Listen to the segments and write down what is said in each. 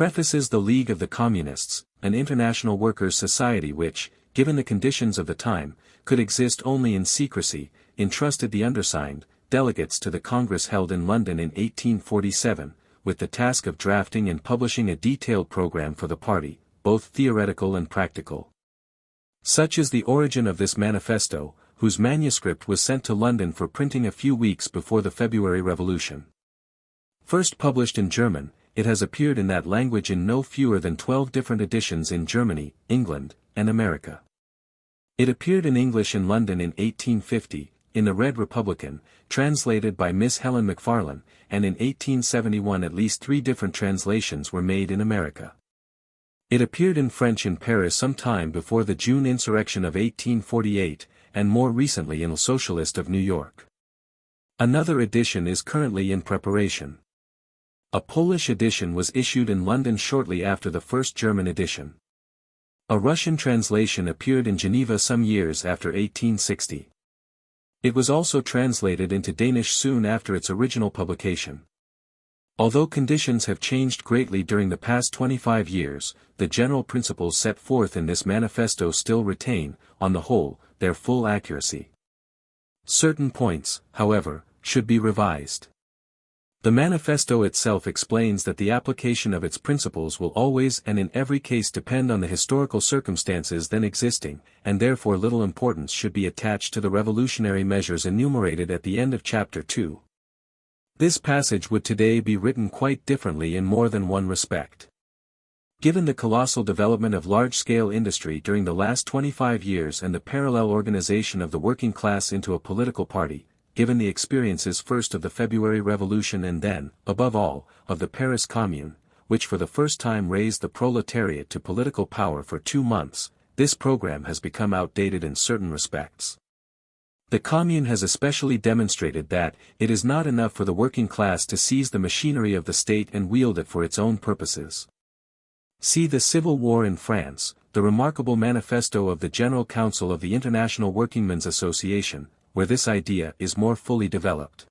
prefaces the League of the Communists, an international workers' society which, given the conditions of the time, could exist only in secrecy, entrusted the undersigned, delegates to the Congress held in London in 1847, with the task of drafting and publishing a detailed program for the party, both theoretical and practical. Such is the origin of this manifesto, whose manuscript was sent to London for printing a few weeks before the February Revolution. First published in German, it has appeared in that language in no fewer than 12 different editions in Germany, England, and America. It appeared in English in London in 1850, in the Red Republican, translated by Miss Helen Macfarlane, and in 1871 at least 3 different translations were made in America. It appeared in French in Paris some time before the June insurrection of 1848, and more recently in Le Socialiste of New York. Another edition is currently in preparation. A Polish edition was issued in London shortly after the first German edition. A Russian translation appeared in Geneva some years after 1860. It was also translated into Danish soon after its original publication. Although conditions have changed greatly during the past 25 years, the general principles set forth in this manifesto still retain, on the whole, their full accuracy. Certain points, however, should be revised. The manifesto itself explains that the application of its principles will always and in every case depend on the historical circumstances then existing, and therefore little importance should be attached to the revolutionary measures enumerated at the end of Chapter 2. This passage would today be written quite differently in more than one respect. Given the colossal development of large-scale industry during the last 25 years and the parallel organization of the working class into a political party, given the experiences first of the February Revolution and then, above all, of the Paris Commune, which for the first time raised the proletariat to political power for 2 months, this program has become outdated in certain respects. The Commune has especially demonstrated that it is not enough for the working class to seize the machinery of the state and wield it for its own purposes. See the Civil War in France, the remarkable manifesto of the General Council of the International Workingmen's Association, where this idea is more fully developed.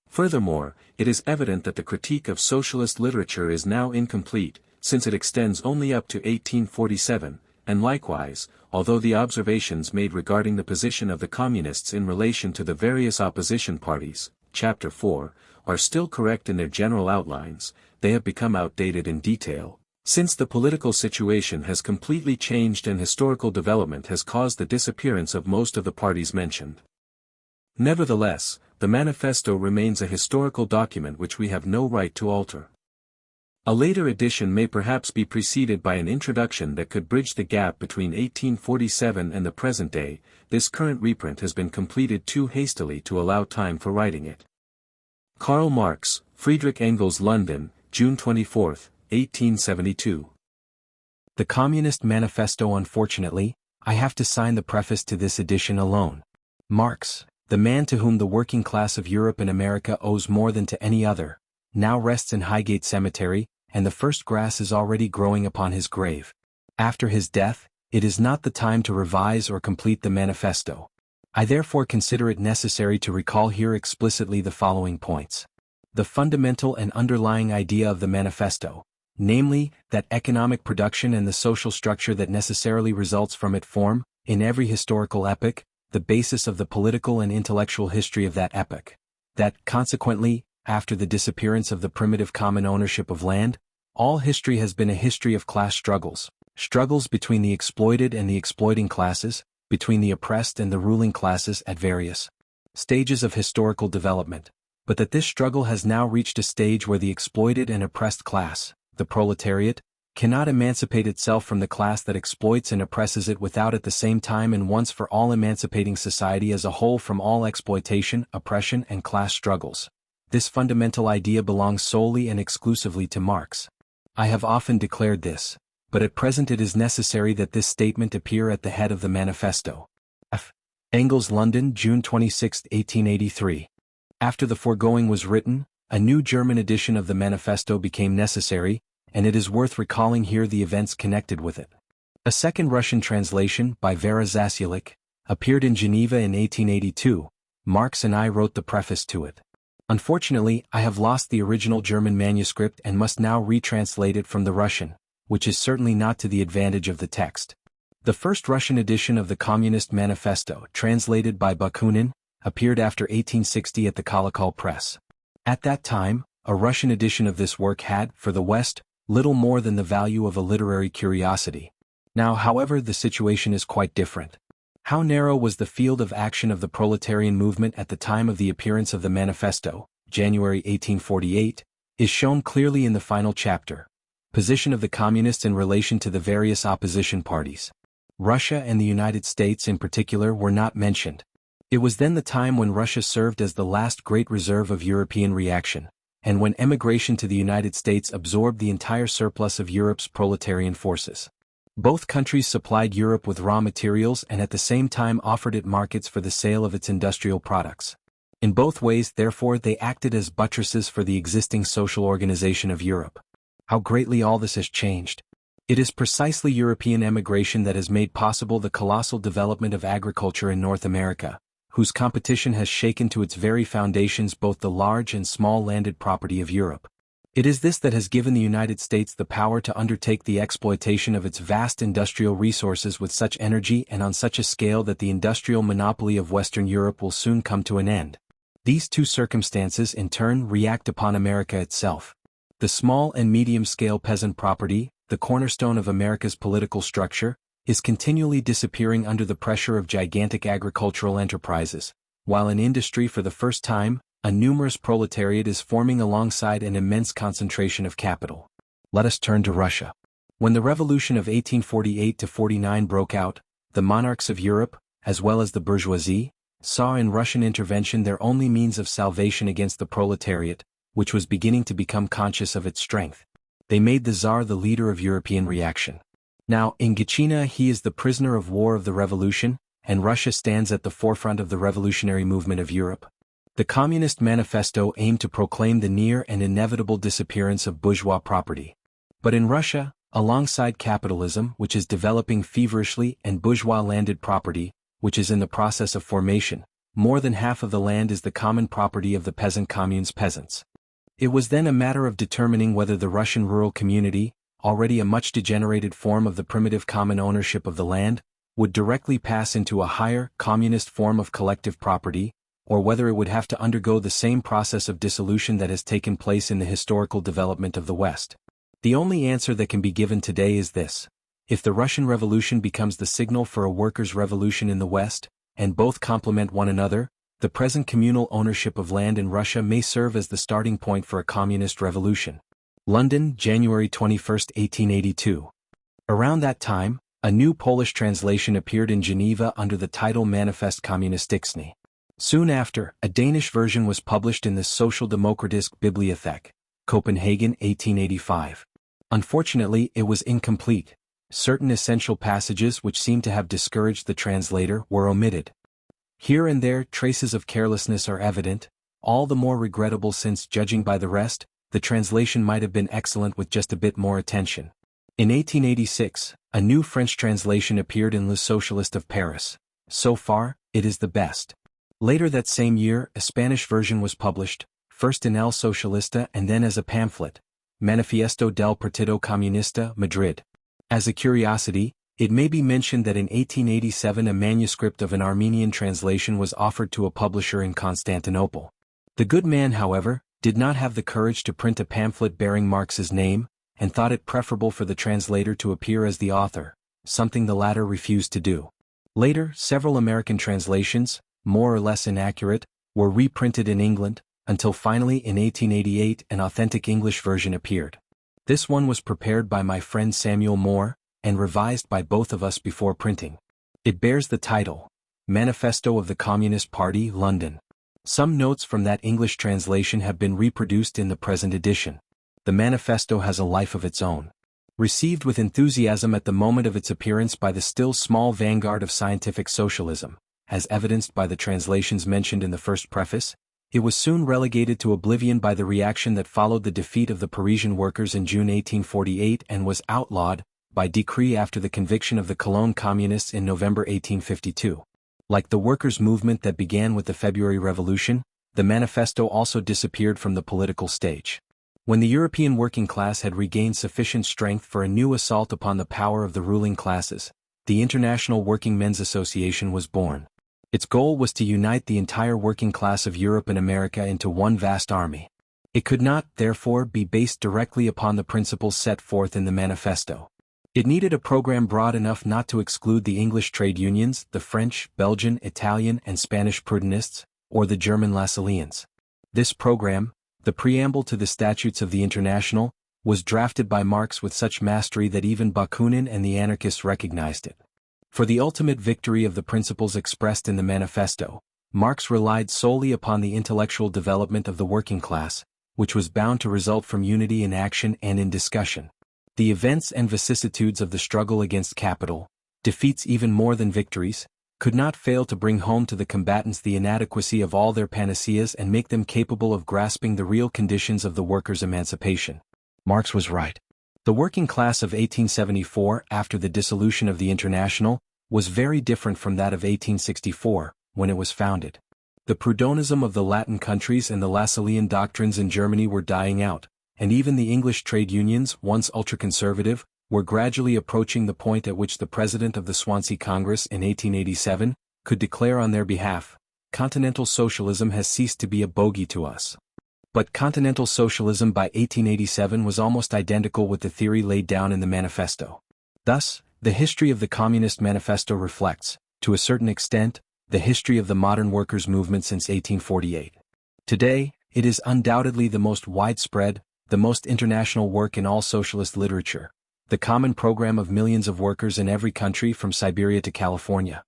Furthermore, it is evident that the critique of socialist literature is now incomplete, since it extends only up to 1847, and likewise, although the observations made regarding the position of the Communists in relation to the various opposition parties, Chapter 4, are still correct in their general outlines, they have become outdated in detail, since the political situation has completely changed and historical development has caused the disappearance of most of the parties mentioned. Nevertheless, the manifesto remains a historical document which we have no right to alter. A later edition may perhaps be preceded by an introduction that could bridge the gap between 1847 and the present day. This current reprint has been completed too hastily to allow time for writing it. Karl Marx, Friedrich Engels, London, June 24, 1872. The Communist Manifesto. Unfortunately, I have to sign the preface to this edition alone. Marx, the man to whom the working class of Europe and America owes more than to any other, now rests in Highgate Cemetery, and the first grass is already growing upon his grave. After his death, it is not the time to revise or complete the manifesto. I therefore consider it necessary to recall here explicitly the following points. The fundamental and underlying idea of the manifesto, namely, that economic production and the social structure that necessarily results from it form, in every historical epoch, the basis of the political and intellectual history of that epoch. That, consequently, after the disappearance of the primitive common ownership of land, all history has been a history of class struggles, struggles between the exploited and the exploiting classes, between the oppressed and the ruling classes at various stages of historical development, but that this struggle has now reached a stage where the exploited and oppressed class, the proletariat, cannot emancipate itself from the class that exploits and oppresses it without at the same time and once for all emancipating society as a whole from all exploitation, oppression and class struggles. This fundamental idea belongs solely and exclusively to Marx. I have often declared this, but at present it is necessary that this statement appear at the head of the manifesto. F. Engels, London, June 26, 1883. After the foregoing was written, a new German edition of the manifesto became necessary, and it is worth recalling here the events connected with it. A second Russian translation, by Vera Zasiulik, appeared in Geneva in 1882. Marx and I wrote the preface to it. Unfortunately, I have lost the original German manuscript and must now retranslate it from the Russian, which is certainly not to the advantage of the text. The first Russian edition of the Communist Manifesto, translated by Bakunin, appeared after 1860 at the Kolokol Press. At that time, a Russian edition of this work had, for the West, little more than the value of a literary curiosity. Now, however, the situation is quite different. How narrow was the field of action of the proletarian movement at the time of the appearance of the Manifesto, January 1848, is shown clearly in the final chapter. Position of the Communists in relation to the various opposition parties. Russia and the United States in particular were not mentioned. It was then the time when Russia served as the last great reserve of European reaction, and when emigration to the United States absorbed the entire surplus of Europe's proletarian forces. Both countries supplied Europe with raw materials and at the same time offered it markets for the sale of its industrial products. In both ways, therefore, they acted as buttresses for the existing social organization of Europe. How greatly all this has changed. It is precisely European emigration that has made possible the colossal development of agriculture in North America, whose competition has shaken to its very foundations both the large and small landed property of Europe. It is this that has given the United States the power to undertake the exploitation of its vast industrial resources with such energy and on such a scale that the industrial monopoly of Western Europe will soon come to an end. These two circumstances in turn react upon America itself. The small and medium-scale peasant property, the cornerstone of America's political structure, is continually disappearing under the pressure of gigantic agricultural enterprises, while in industry for the first time, a numerous proletariat is forming alongside an immense concentration of capital. Let us turn to Russia. When the revolution of 1848-49 broke out, the monarchs of Europe, as well as the bourgeoisie, saw in Russian intervention their only means of salvation against the proletariat, which was beginning to become conscious of its strength. They made the Tsar the leader of European reaction. Now, in Gatchina he is the prisoner of war of the revolution, and Russia stands at the forefront of the revolutionary movement of Europe. The Communist Manifesto aimed to proclaim the near and inevitable disappearance of bourgeois property. But in Russia, alongside capitalism, which is developing feverishly, and bourgeois landed property, which is in the process of formation, more than half of the land is the common property of the peasant commune's peasants. It was then a matter of determining whether the Russian rural community, already a much degenerated form of the primitive common ownership of the land, would directly pass into a higher, communist form of collective property, or whether it would have to undergo the same process of dissolution that has taken place in the historical development of the West. The only answer that can be given today is this. If the Russian Revolution becomes the signal for a workers' revolution in the West, and both complement one another, the present communal ownership of land in Russia may serve as the starting point for a communist revolution. London, January 21, 1882. Around that time, a new Polish translation appeared in Geneva under the title Manifest Kommunistyczny. Soon after, a Danish version was published in the Social Demokratisk Bibliothek, Copenhagen, 1885. Unfortunately, it was incomplete. Certain essential passages which seemed to have discouraged the translator were omitted. Here and there traces of carelessness are evident, all the more regrettable since, judging by the rest, the translation might have been excellent with just a bit more attention. In 1886, a new French translation appeared in Le Socialiste of Paris. So far, it is the best. Later that same year, a Spanish version was published, first in El Socialista and then as a pamphlet, Manifiesto del Partido Comunista, Madrid. As a curiosity, it may be mentioned that in 1887 a manuscript of an Armenian translation was offered to a publisher in Constantinople. The good man, however, did not have the courage to print a pamphlet bearing Marx's name, and thought it preferable for the translator to appear as the author, something the latter refused to do. Later, several American translations, more or less inaccurate, were reprinted in England, until finally in 1888 an authentic English version appeared. This one was prepared by my friend Samuel Moore, and revised by both of us before printing. It bears the title, Manifesto of the Communist Party, London. Some notes from that English translation have been reproduced in the present edition. The manifesto has a life of its own. Received with enthusiasm at the moment of its appearance by the still small vanguard of scientific socialism, as evidenced by the translations mentioned in the first preface, it was soon relegated to oblivion by the reaction that followed the defeat of the Parisian workers in June 1848 and was outlawed, by decree after the conviction of the Cologne Communists in November 1852. Like the workers' movement that began with the February Revolution, the manifesto also disappeared from the political stage. When the European working class had regained sufficient strength for a new assault upon the power of the ruling classes, the International Working Men's Association was born. Its goal was to unite the entire working class of Europe and America into one vast army. It could not, therefore, be based directly upon the principles set forth in the manifesto. It needed a program broad enough not to exclude the English trade unions, the French, Belgian, Italian, and Spanish Proudhonists, or the German Lassalleans. This program, the preamble to the Statutes of the International, was drafted by Marx with such mastery that even Bakunin and the anarchists recognized it. For the ultimate victory of the principles expressed in the manifesto, Marx relied solely upon the intellectual development of the working class, which was bound to result from unity in action and in discussion. The events and vicissitudes of the struggle against capital, defeats even more than victories, could not fail to bring home to the combatants the inadequacy of all their panaceas and make them capable of grasping the real conditions of the workers' emancipation. Marx was right. The working class of 1874, after the dissolution of the International, was very different from that of 1864, when it was founded. The Proudhonism of the Latin countries and the Lassallean doctrines in Germany were dying out, and even the English trade unions, once ultra-conservative, were gradually approaching the point at which the president of the Swansea Congress in 1887 could declare on their behalf, "Continental socialism has ceased to be a bogey to us." But continental socialism by 1887 was almost identical with the theory laid down in the manifesto. Thus, the history of the Communist Manifesto reflects, to a certain extent, the history of the modern workers' movement since 1848. Today, it is undoubtedly the most widespread, the most international work in all socialist literature, the common program of millions of workers in every country from Siberia to California.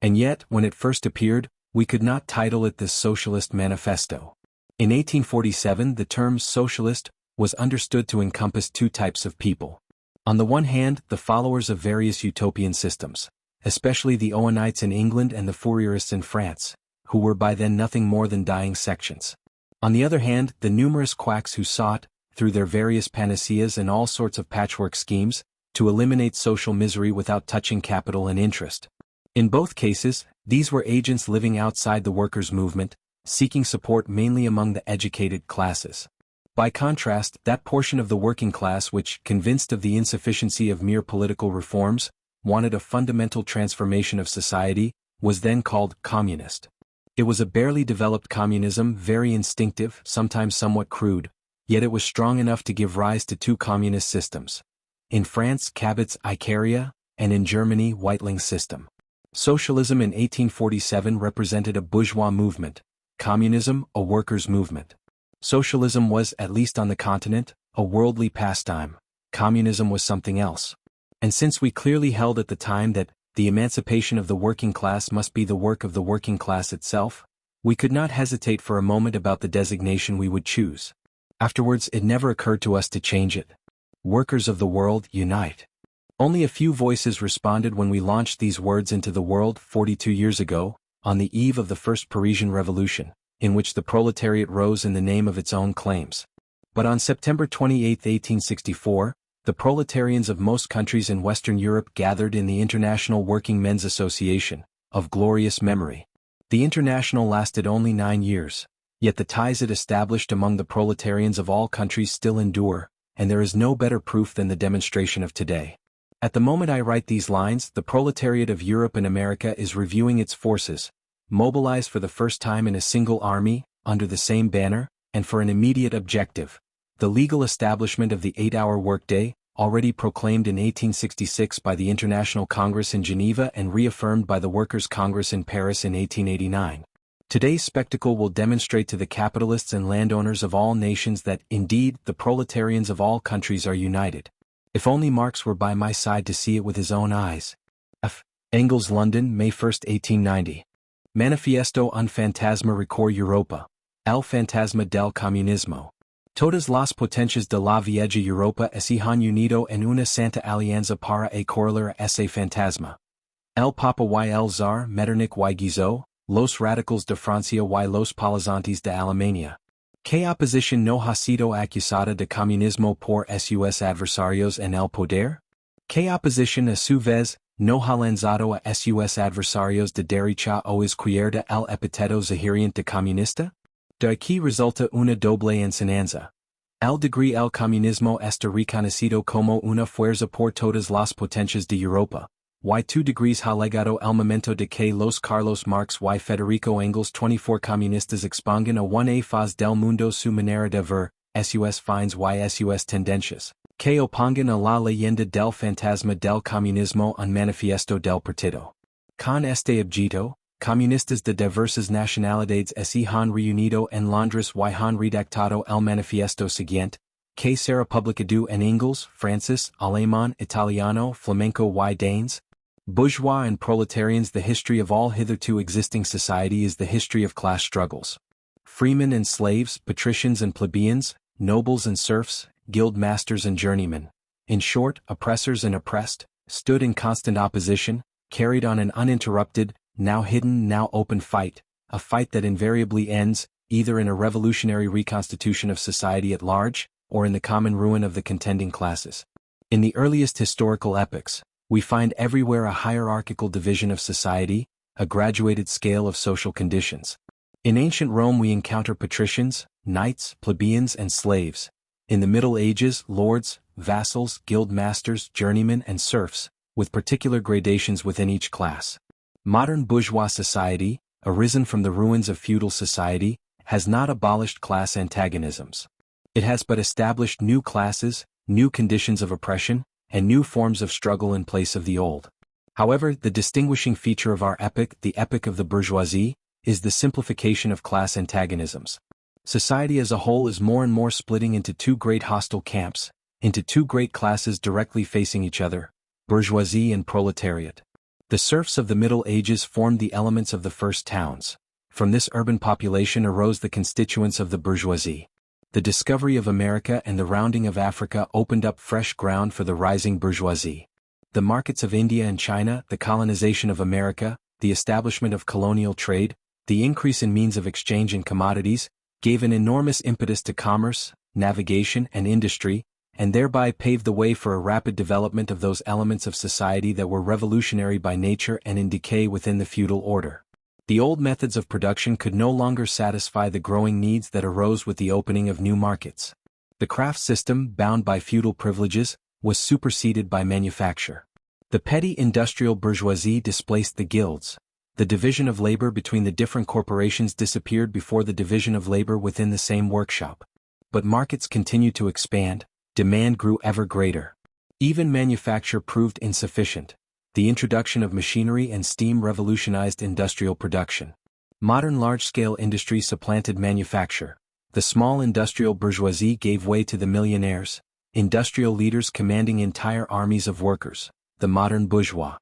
And yet, when it first appeared, we could not title it the Socialist Manifesto. In 1847, the term socialist was understood to encompass two types of people. On the one hand, the followers of various utopian systems, especially the Owenites in England and the Fourierists in France, who were by then nothing more than dying sections. On the other hand, the numerous quacks who sought, through their various panaceas and all sorts of patchwork schemes, to eliminate social misery without touching capital and interest. In both cases, these were agents living outside the workers' movement, seeking support mainly among the educated classes. By contrast, that portion of the working class which, convinced of the insufficiency of mere political reforms, wanted a fundamental transformation of society, was then called communist. It was a barely developed communism, very instinctive, sometimes somewhat crude, yet it was strong enough to give rise to two communist systems. In France, Cabot's Icaria, and in Germany, Weitling's system. Socialism in 1847 represented a bourgeois movement, communism, a workers' movement. Socialism was, at least on the continent, a worldly pastime. Communism was something else. And since we clearly held at the time that the emancipation of the working class must be the work of the working class itself, we could not hesitate for a moment about the designation we would choose. Afterwards, it never occurred to us to change it. Workers of the world, unite. Only a few voices responded when we launched these words into the world 42 years ago, on the eve of the First Parisian Revolution, in which the proletariat rose in the name of its own claims. But on September 28, 1864, the proletarians of most countries in Western Europe gathered in the International Working Men's Association, of glorious memory. The International lasted only 9 years, yet the ties it established among the proletarians of all countries still endure, and there is no better proof than the demonstration of today. At the moment I write these lines, the proletariat of Europe and America is reviewing its forces, mobilized for the first time in a single army, under the same banner, and for an immediate objective, the legal establishment of the 8-hour workday, already proclaimed in 1866 by the International Congress in Geneva and reaffirmed by the Workers' Congress in Paris in 1889. Today's spectacle will demonstrate to the capitalists and landowners of all nations that, indeed, the proletarians of all countries are united. If only Marx were by my side to see it with his own eyes. F. Engels, London, May 1, 1890. Manifiesto un fantasma recor Europa. El fantasma del comunismo. Todas las potencias de la vieja Europa se han unido en una santa alianza para correr ese fantasma. El Papa y el Zar Metternich y Guizot, los radicals de Francia y los palizantes de Alemania. ¿Qué oposición no ha sido acusada de comunismo por sus adversarios en el poder? ¿Qué oposición a su vez no ha lanzado a sus adversarios de derecha o izquierda el epíteto zahiriente comunista? De aquí resulta una doble enseñanza. El degree el comunismo está reconocido como una fuerza por todas las potencias de Europa. Y 2 degrees ha llegado el momento de que los Carlos Marx y Federico Engels 24 comunistas expongan a una faz del mundo su manera de ver, sus fins y sus tendencias, que opongan a la leyenda del fantasma del comunismo un manifiesto del partido. Con este objeto, comunistas de diversas nacionalidades se han reunido en Londres y han redactado el manifiesto siguiente, que será publicado en inglés, francés, alemán, italiano, flamenco y danes. Bourgeois and proletarians. The history of all hitherto existing society is the history of class struggles. Freemen and slaves, patricians and plebeians, nobles and serfs, guild masters and journeymen. In short, oppressors and oppressed, stood in constant opposition, carried on an uninterrupted, now hidden, now open fight, a fight that invariably ends, either in a revolutionary reconstitution of society at large, or in the common ruin of the contending classes. In the earliest historical epochs, we find everywhere a hierarchical division of society, a graduated scale of social conditions. In ancient Rome we encounter patricians, knights, plebeians and slaves. In the Middle Ages, lords, vassals, guild masters, journeymen and serfs, with particular gradations within each class. Modern bourgeois society, arisen from the ruins of feudal society, has not abolished class antagonisms. It has but established new classes, new conditions of oppression, and new forms of struggle in place of the old. However, the distinguishing feature of our epoch, the epoch of the bourgeoisie, is the simplification of class antagonisms. Society as a whole is more and more splitting into 2 great hostile camps, into 2 great classes directly facing each other, bourgeoisie and proletariat. The serfs of the Middle Ages formed the elements of the first towns. From this urban population arose the constituents of the bourgeoisie. The discovery of America and the rounding of Africa opened up fresh ground for the rising bourgeoisie. The markets of India and China, the colonization of America, the establishment of colonial trade, the increase in means of exchange and commodities, gave an enormous impetus to commerce, navigation and industry, and thereby paved the way for a rapid development of those elements of society that were revolutionary by nature and in decay within the feudal order. The old methods of production could no longer satisfy the growing needs that arose with the opening of new markets. The craft system, bound by feudal privileges, was superseded by manufacture. The petty industrial bourgeoisie displaced the guilds. The division of labor between the different corporations disappeared before the division of labor within the same workshop. But markets continued to expand, demand grew ever greater. Even manufacture proved insufficient. The introduction of machinery and steam revolutionized industrial production. Modern large-scale industry supplanted manufacture. The small industrial bourgeoisie gave way to the millionaires, industrial leaders commanding entire armies of workers, the modern bourgeois.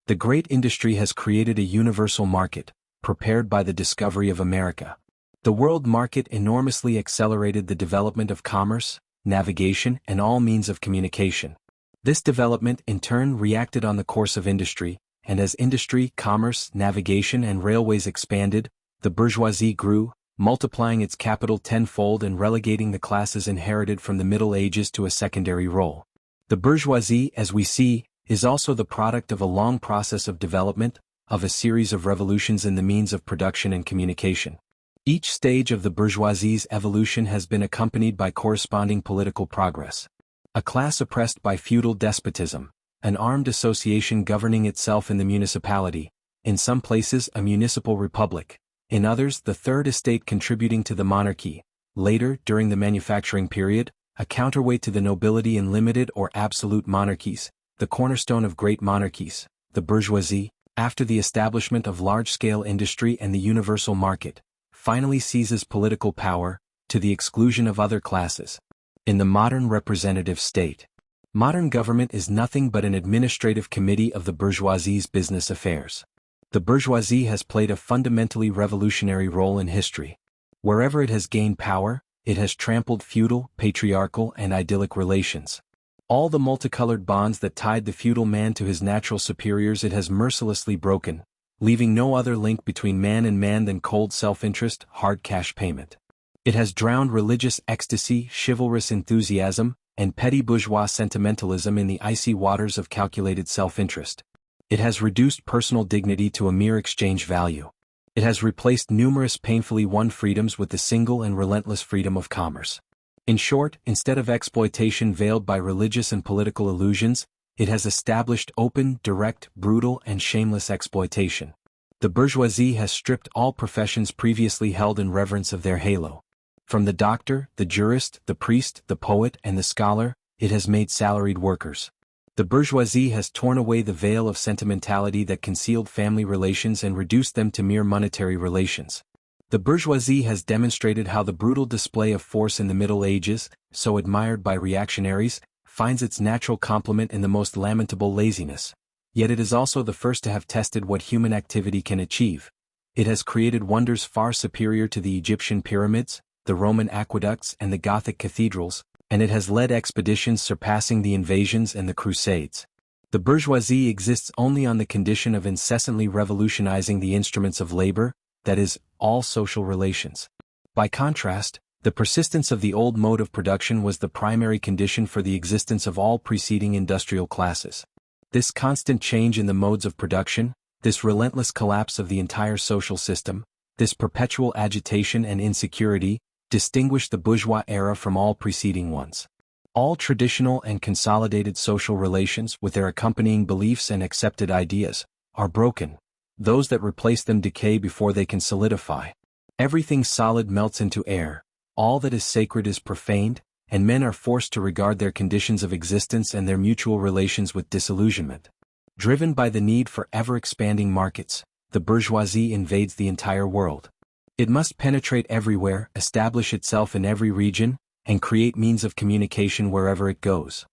The great industry has created a universal market, prepared by the discovery of America. The world market enormously accelerated the development of commerce, navigation, and all means of communication. This development in turn reacted on the course of industry, and as industry, commerce, navigation and railways expanded, the bourgeoisie grew, multiplying its capital tenfold and relegating the classes inherited from the Middle Ages to a secondary role. The bourgeoisie, as we see, is also the product of a long process of development, of a series of revolutions in the means of production and communication. Each stage of the bourgeoisie's evolution has been accompanied by corresponding political progress. A class oppressed by feudal despotism, an armed association governing itself in the municipality, in some places a municipal republic, in others the third estate contributing to the monarchy, later, during the manufacturing period, a counterweight to the nobility in limited or absolute monarchies, the cornerstone of great monarchies, the bourgeoisie, after the establishment of large-scale industry and the universal market, finally seizes political power, to the exclusion of other classes. In the modern representative state, modern government is nothing but an administrative committee of the bourgeoisie's business affairs. The bourgeoisie has played a fundamentally revolutionary role in history. Wherever it has gained power, it has trampled feudal, patriarchal, and idyllic relations. All the multicolored bonds that tied the feudal man to his natural superiors it has mercilessly broken, leaving no other link between man and man than cold self-interest, hard cash payment. It has drowned religious ecstasy, chivalrous enthusiasm, and petty bourgeois sentimentalism in the icy waters of calculated self-interest. It has reduced personal dignity to a mere exchange value. It has replaced numerous painfully won freedoms with the single and relentless freedom of commerce. In short, instead of exploitation veiled by religious and political illusions, it has established open, direct, brutal, and shameless exploitation. The bourgeoisie has stripped all professions previously held in reverence of their halo. From the doctor, the jurist, the priest, the poet, and the scholar, it has made salaried workers. The bourgeoisie has torn away the veil of sentimentality that concealed family relations and reduced them to mere monetary relations. The bourgeoisie has demonstrated how the brutal display of force in the Middle Ages, so admired by reactionaries, finds its natural complement in the most lamentable laziness. Yet it is also the first to have tested what human activity can achieve. It has created wonders far superior to the Egyptian pyramids, the Roman aqueducts, and the Gothic cathedrals, and it has led expeditions surpassing the invasions and the Crusades. The bourgeoisie exists only on the condition of incessantly revolutionizing the instruments of labor, that is, all social relations. By contrast, the persistence of the old mode of production was the primary condition for the existence of all preceding industrial classes. This constant change in the modes of production, this relentless collapse of the entire social system, this perpetual agitation and insecurity, distinguish the bourgeois era from all preceding ones. All traditional and consolidated social relations, with their accompanying beliefs and accepted ideas, are broken. Those that replace them decay before they can solidify. Everything solid melts into air, all that is sacred is profaned, and men are forced to regard their conditions of existence and their mutual relations with disillusionment. Driven by the need for ever-expanding markets, the bourgeoisie invades the entire world. It must penetrate everywhere, establish itself in every region, and create means of communication wherever it goes.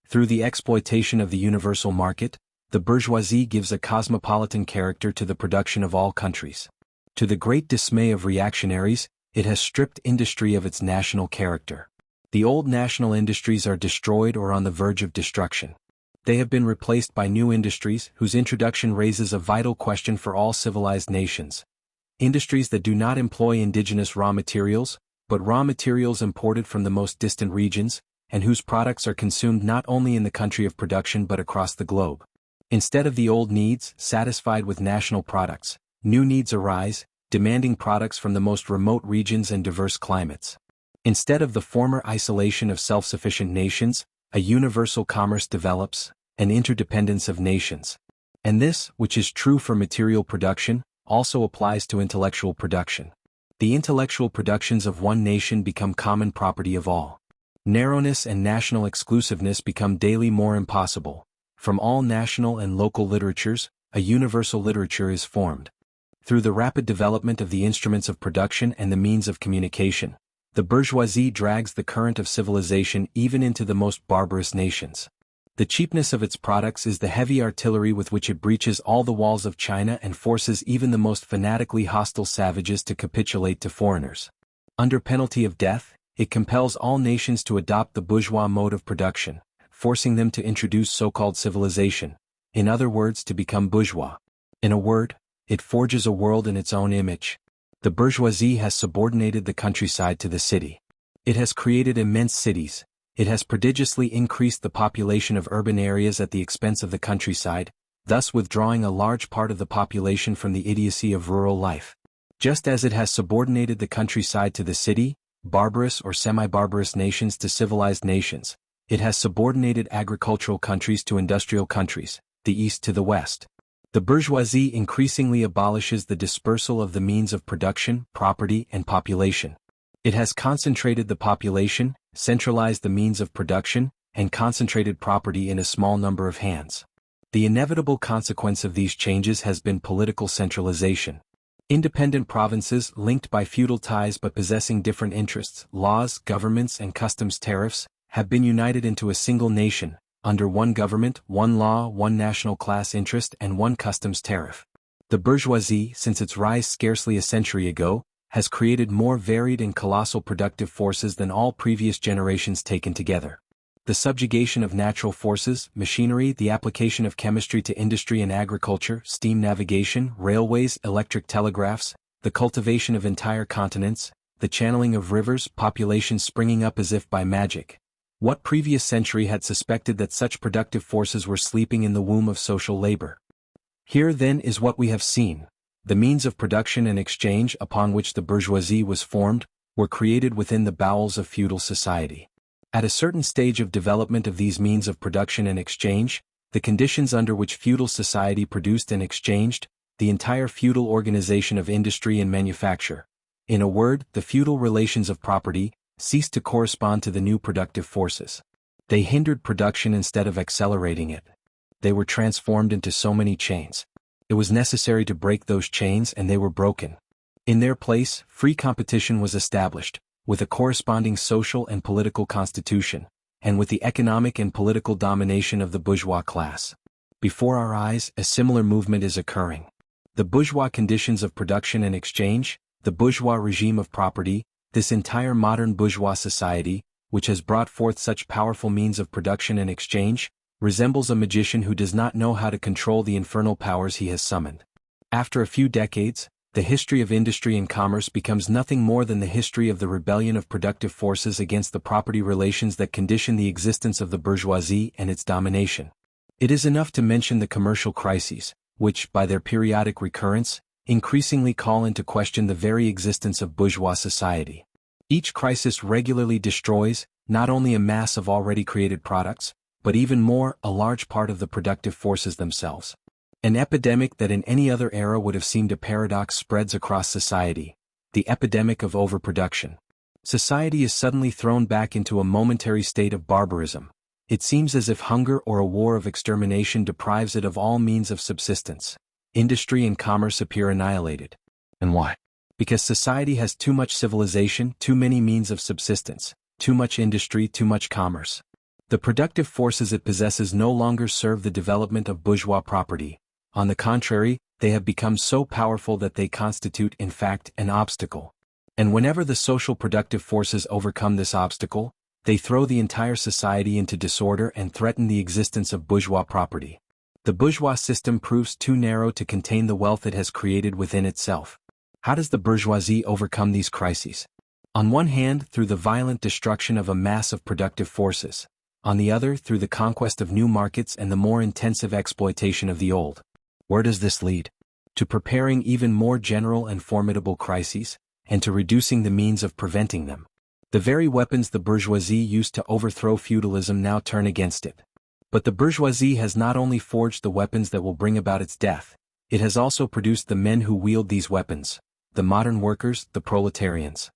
Through the exploitation of the universal market, the bourgeoisie gives a cosmopolitan character to the production of all countries. To the great dismay of reactionaries, it has stripped industry of its national character. The old national industries are destroyed or on the verge of destruction. They have been replaced by new industries whose introduction raises a vital question for all civilized nations. Industries that do not employ indigenous raw materials, but raw materials imported from the most distant regions, and whose products are consumed not only in the country of production but across the globe. Instead of the old needs, satisfied with national products, new needs arise, demanding products from the most remote regions and diverse climates. Instead of the former isolation of self-sufficient nations, a universal commerce develops, an interdependence of nations. And this, which is true for material production, also applies to intellectual production. The intellectual productions of one nation become common property of all. Narrowness and national exclusiveness become daily more impossible. From all national and local literatures, a universal literature is formed. Through the rapid development of the instruments of production and the means of communication, the bourgeoisie drags the current of civilization even into the most barbarous nations. The cheapness of its products is the heavy artillery with which it breaches all the walls of China and forces even the most fanatically hostile savages to capitulate to foreigners. Under penalty of death, it compels all nations to adopt the bourgeois mode of production, forcing them to introduce so-called civilization, in other words to become bourgeois. In a word, it forges a world in its own image. The bourgeoisie has subordinated the countryside to the city. It has created immense cities. It has prodigiously increased the population of urban areas at the expense of the countryside, thus withdrawing a large part of the population from the idiocy of rural life. Just as it has subordinated the countryside to the city, barbarous or semi-barbarous nations to civilized nations, it has subordinated agricultural countries to industrial countries, the East to the West. The bourgeoisie increasingly abolishes the dispersal of the means of production, property, and population. It has concentrated the population, centralized the means of production, and concentrated property in a small number of hands. The inevitable consequence of these changes has been political centralization. Independent provinces linked by feudal ties but possessing different interests, laws, governments, and customs tariffs, have been united into a single nation, under one government, one law, one national class interest, and one customs tariff. The bourgeoisie, since its rise scarcely a century ago, has created more varied and colossal productive forces than all previous generations taken together. The subjugation of natural forces, machinery, the application of chemistry to industry and agriculture, steam navigation, railways, electric telegraphs, the cultivation of entire continents, the channeling of rivers, populations springing up as if by magic. What previous century had suspected that such productive forces were sleeping in the womb of social labor? Here then is what we have seen. The means of production and exchange upon which the bourgeoisie was formed were created within the bowels of feudal society. At a certain stage of development of these means of production and exchange, the conditions under which feudal society produced and exchanged, the entire feudal organization of industry and manufacture, in a word, the feudal relations of property, ceased to correspond to the new productive forces. They hindered production instead of accelerating it. They were transformed into so many chains. It was necessary to break those chains, and they were broken. In their place, free competition was established, with a corresponding social and political constitution, and with the economic and political domination of the bourgeois class. Before our eyes, a similar movement is occurring. The bourgeois conditions of production and exchange, the bourgeois regime of property, this entire modern bourgeois society, which has brought forth such powerful means of production and exchange, resembles a magician who does not know how to control the infernal powers he has summoned. After a few decades, the history of industry and commerce becomes nothing more than the history of the rebellion of productive forces against the property relations that condition the existence of the bourgeoisie and its domination. It is enough to mention the commercial crises, which, by their periodic recurrence, increasingly call into question the very existence of bourgeois society. Each crisis regularly destroys, not only a mass of already created products, but even more, a large part of the productive forces themselves. An epidemic that in any other era would have seemed a paradox spreads across society, the epidemic of overproduction. Society is suddenly thrown back into a momentary state of barbarism. It seems as if hunger or a war of extermination deprives it of all means of subsistence. Industry and commerce appear annihilated. And why? Because society has too much civilization, too many means of subsistence, too much industry, too much commerce. The productive forces it possesses no longer serve the development of bourgeois property. On the contrary, they have become so powerful that they constitute, in fact, an obstacle. And whenever the social productive forces overcome this obstacle, they throw the entire society into disorder and threaten the existence of bourgeois property. The bourgeois system proves too narrow to contain the wealth it has created within itself. How does the bourgeoisie overcome these crises? On one hand, through the violent destruction of a mass of productive forces. On the other, through the conquest of new markets and the more intensive exploitation of the old. Where does this lead? To preparing even more general and formidable crises, and to reducing the means of preventing them. The very weapons the bourgeoisie used to overthrow feudalism now turn against it. But the bourgeoisie has not only forged the weapons that will bring about its death, it has also produced the men who wield these weapons, the modern workers, the proletarians.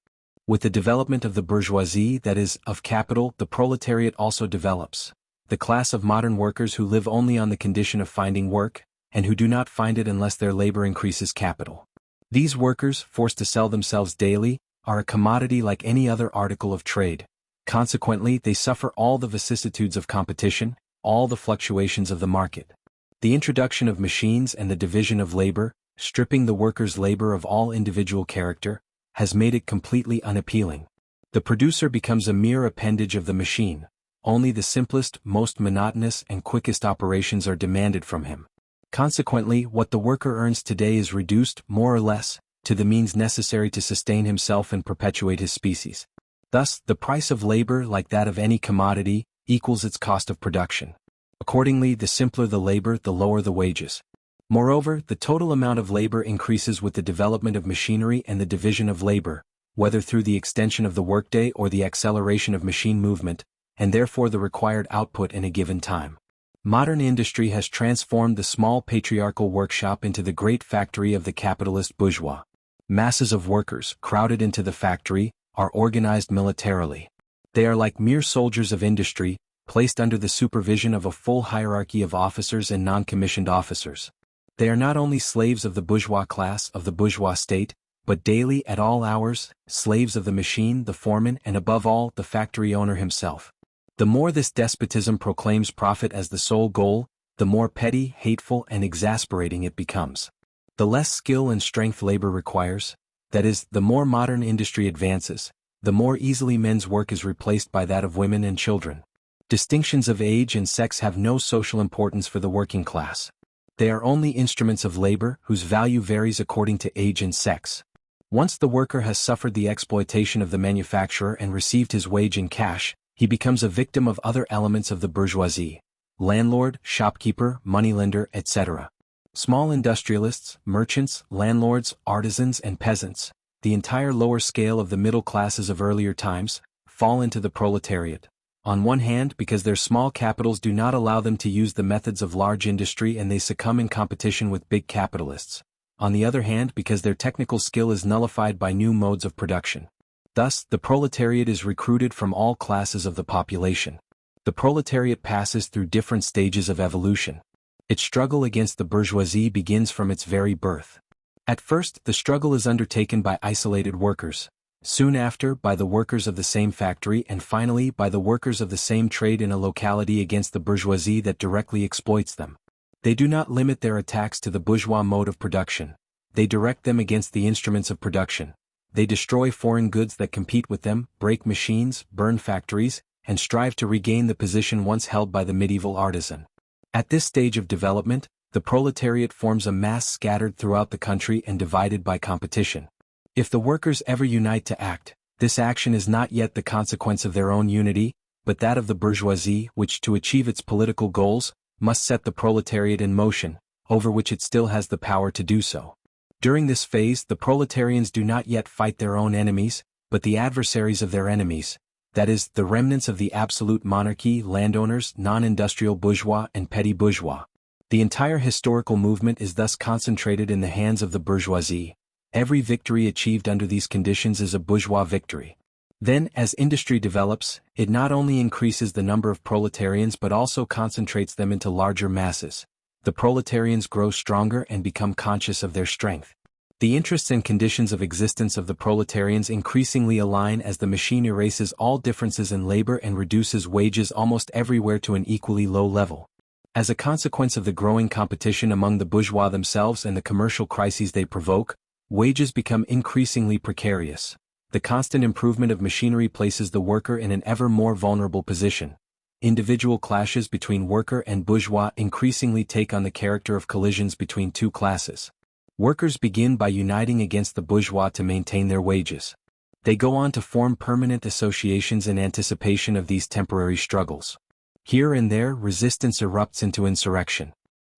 With the development of the bourgeoisie, that is, of capital, the proletariat also develops. The class of modern workers who live only on the condition of finding work, and who do not find it unless their labor increases capital. These workers, forced to sell themselves daily, are a commodity like any other article of trade. Consequently, they suffer all the vicissitudes of competition, all the fluctuations of the market. The introduction of machines and the division of labor, stripping the worker's labor of all individual character, has made it completely unappealing. The producer becomes a mere appendage of the machine. Only the simplest, most monotonous and quickest operations are demanded from him. Consequently, what the worker earns today is reduced, more or less, to the means necessary to sustain himself and perpetuate his species. Thus, the price of labor, like that of any commodity, equals its cost of production. Accordingly, the simpler the labor, the lower the wages. Moreover, the total amount of labor increases with the development of machinery and the division of labor, whether through the extension of the workday or the acceleration of machine movement, and therefore the required output in a given time. Modern industry has transformed the small patriarchal workshop into the great factory of the capitalist bourgeois. Masses of workers, crowded into the factory, are organized militarily. They are like mere soldiers of industry, placed under the supervision of a full hierarchy of officers and non-commissioned officers. They are not only slaves of the bourgeois class, of the bourgeois state, but daily, at all hours, slaves of the machine, the foreman, and above all, the factory owner himself. The more this despotism proclaims profit as the sole goal, the more petty, hateful, and exasperating it becomes. The less skill and strength labor requires, that is, the more modern industry advances, the more easily men's work is replaced by that of women and children. Distinctions of age and sex have no social importance for the working class. They are only instruments of labor whose value varies according to age and sex. Once the worker has suffered the exploitation of the manufacturer and received his wage in cash, he becomes a victim of other elements of the bourgeoisie: landlord, shopkeeper, moneylender, etc. Small industrialists, merchants, landlords, artisans and peasants, the entire lower scale of the middle classes of earlier times, fall into the proletariat. On one hand, because their small capitals do not allow them to use the methods of large industry and they succumb in competition with big capitalists. On the other hand, because their technical skill is nullified by new modes of production. Thus, the proletariat is recruited from all classes of the population. The proletariat passes through different stages of evolution. Its struggle against the bourgeoisie begins from its very birth. At first, the struggle is undertaken by isolated workers. Soon after, by the workers of the same factory and finally by the workers of the same trade in a locality against the bourgeoisie that directly exploits them. They do not limit their attacks to the bourgeois mode of production. They direct them against the instruments of production. They destroy foreign goods that compete with them, break machines, burn factories, and strive to regain the position once held by the medieval artisan. At this stage of development, the proletariat forms a mass scattered throughout the country and divided by competition. If the workers ever unite to act, this action is not yet the consequence of their own unity, but that of the bourgeoisie which to achieve its political goals, must set the proletariat in motion, over which it still has the power to do so. During this phase the proletarians do not yet fight their own enemies, but the adversaries of their enemies, that is, the remnants of the absolute monarchy, landowners, non-industrial bourgeois and petty bourgeois. The entire historical movement is thus concentrated in the hands of the bourgeoisie. Every victory achieved under these conditions is a bourgeois victory. Then, as industry develops, it not only increases the number of proletarians but also concentrates them into larger masses. The proletarians grow stronger and become conscious of their strength. The interests and conditions of existence of the proletarians increasingly align as the machine erases all differences in labor and reduces wages almost everywhere to an equally low level. As a consequence of the growing competition among the bourgeois themselves and the commercial crises they provoke, wages become increasingly precarious. The constant improvement of machinery places the worker in an ever more vulnerable position. Individual clashes between worker and bourgeois increasingly take on the character of collisions between two classes. Workers begin by uniting against the bourgeois to maintain their wages. They go on to form permanent associations in anticipation of these temporary struggles. Here and there resistance erupts into insurrection.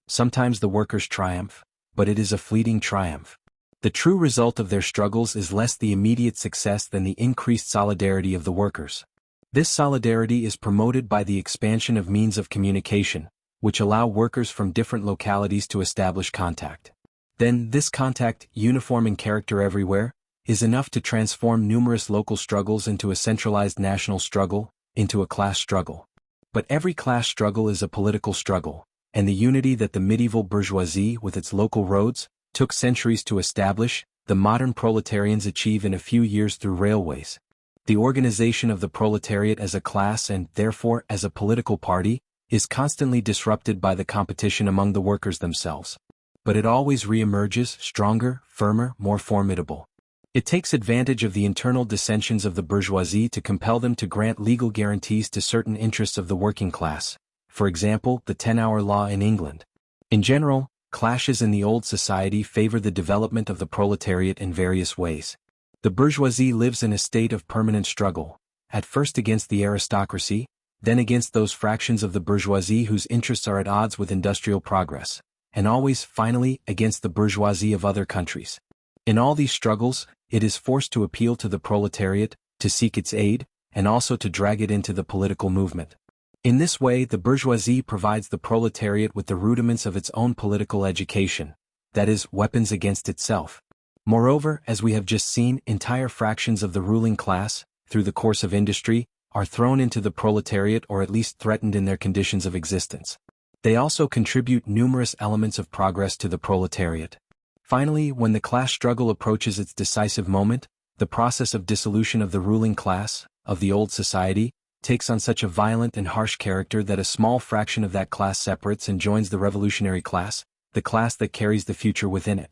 Sometimes the workers triumph, but it is a fleeting triumph. The true result of their struggles is less the immediate success than the increased solidarity of the workers. This solidarity is promoted by the expansion of means of communication, which allow workers from different localities to establish contact. Then, this contact, uniform in character everywhere, is enough to transform numerous local struggles into a centralized national struggle, into a class struggle. But every class struggle is a political struggle, and the unity that the medieval bourgeoisie, with its local roads, took centuries to establish, the modern proletarians achieve in a few years through railways. The organization of the proletariat as a class and, therefore, as a political party, is constantly disrupted by the competition among the workers themselves. But it always re-emerges, stronger, firmer, more formidable. It takes advantage of the internal dissensions of the bourgeoisie to compel them to grant legal guarantees to certain interests of the working class, for example, the 10-hour law in England. In general, clashes in the old society favor the development of the proletariat in various ways. The bourgeoisie lives in a state of permanent struggle, at first against the aristocracy, then against those fractions of the bourgeoisie whose interests are at odds with industrial progress, and always, finally, against the bourgeoisie of other countries. In all these struggles, it is forced to appeal to the proletariat, to seek its aid, and also to drag it into the political movement. In this way, the bourgeoisie provides the proletariat with the rudiments of its own political education, that is, weapons against itself. Moreover, as we have just seen, entire fractions of the ruling class, through the course of industry, are thrown into the proletariat or at least threatened in their conditions of existence. They also contribute numerous elements of progress to the proletariat. Finally, when the class struggle approaches its decisive moment, the process of dissolution of the ruling class, of the old society, takes on such a violent and harsh character that a small fraction of that class separates and joins the revolutionary class, the class that carries the future within it.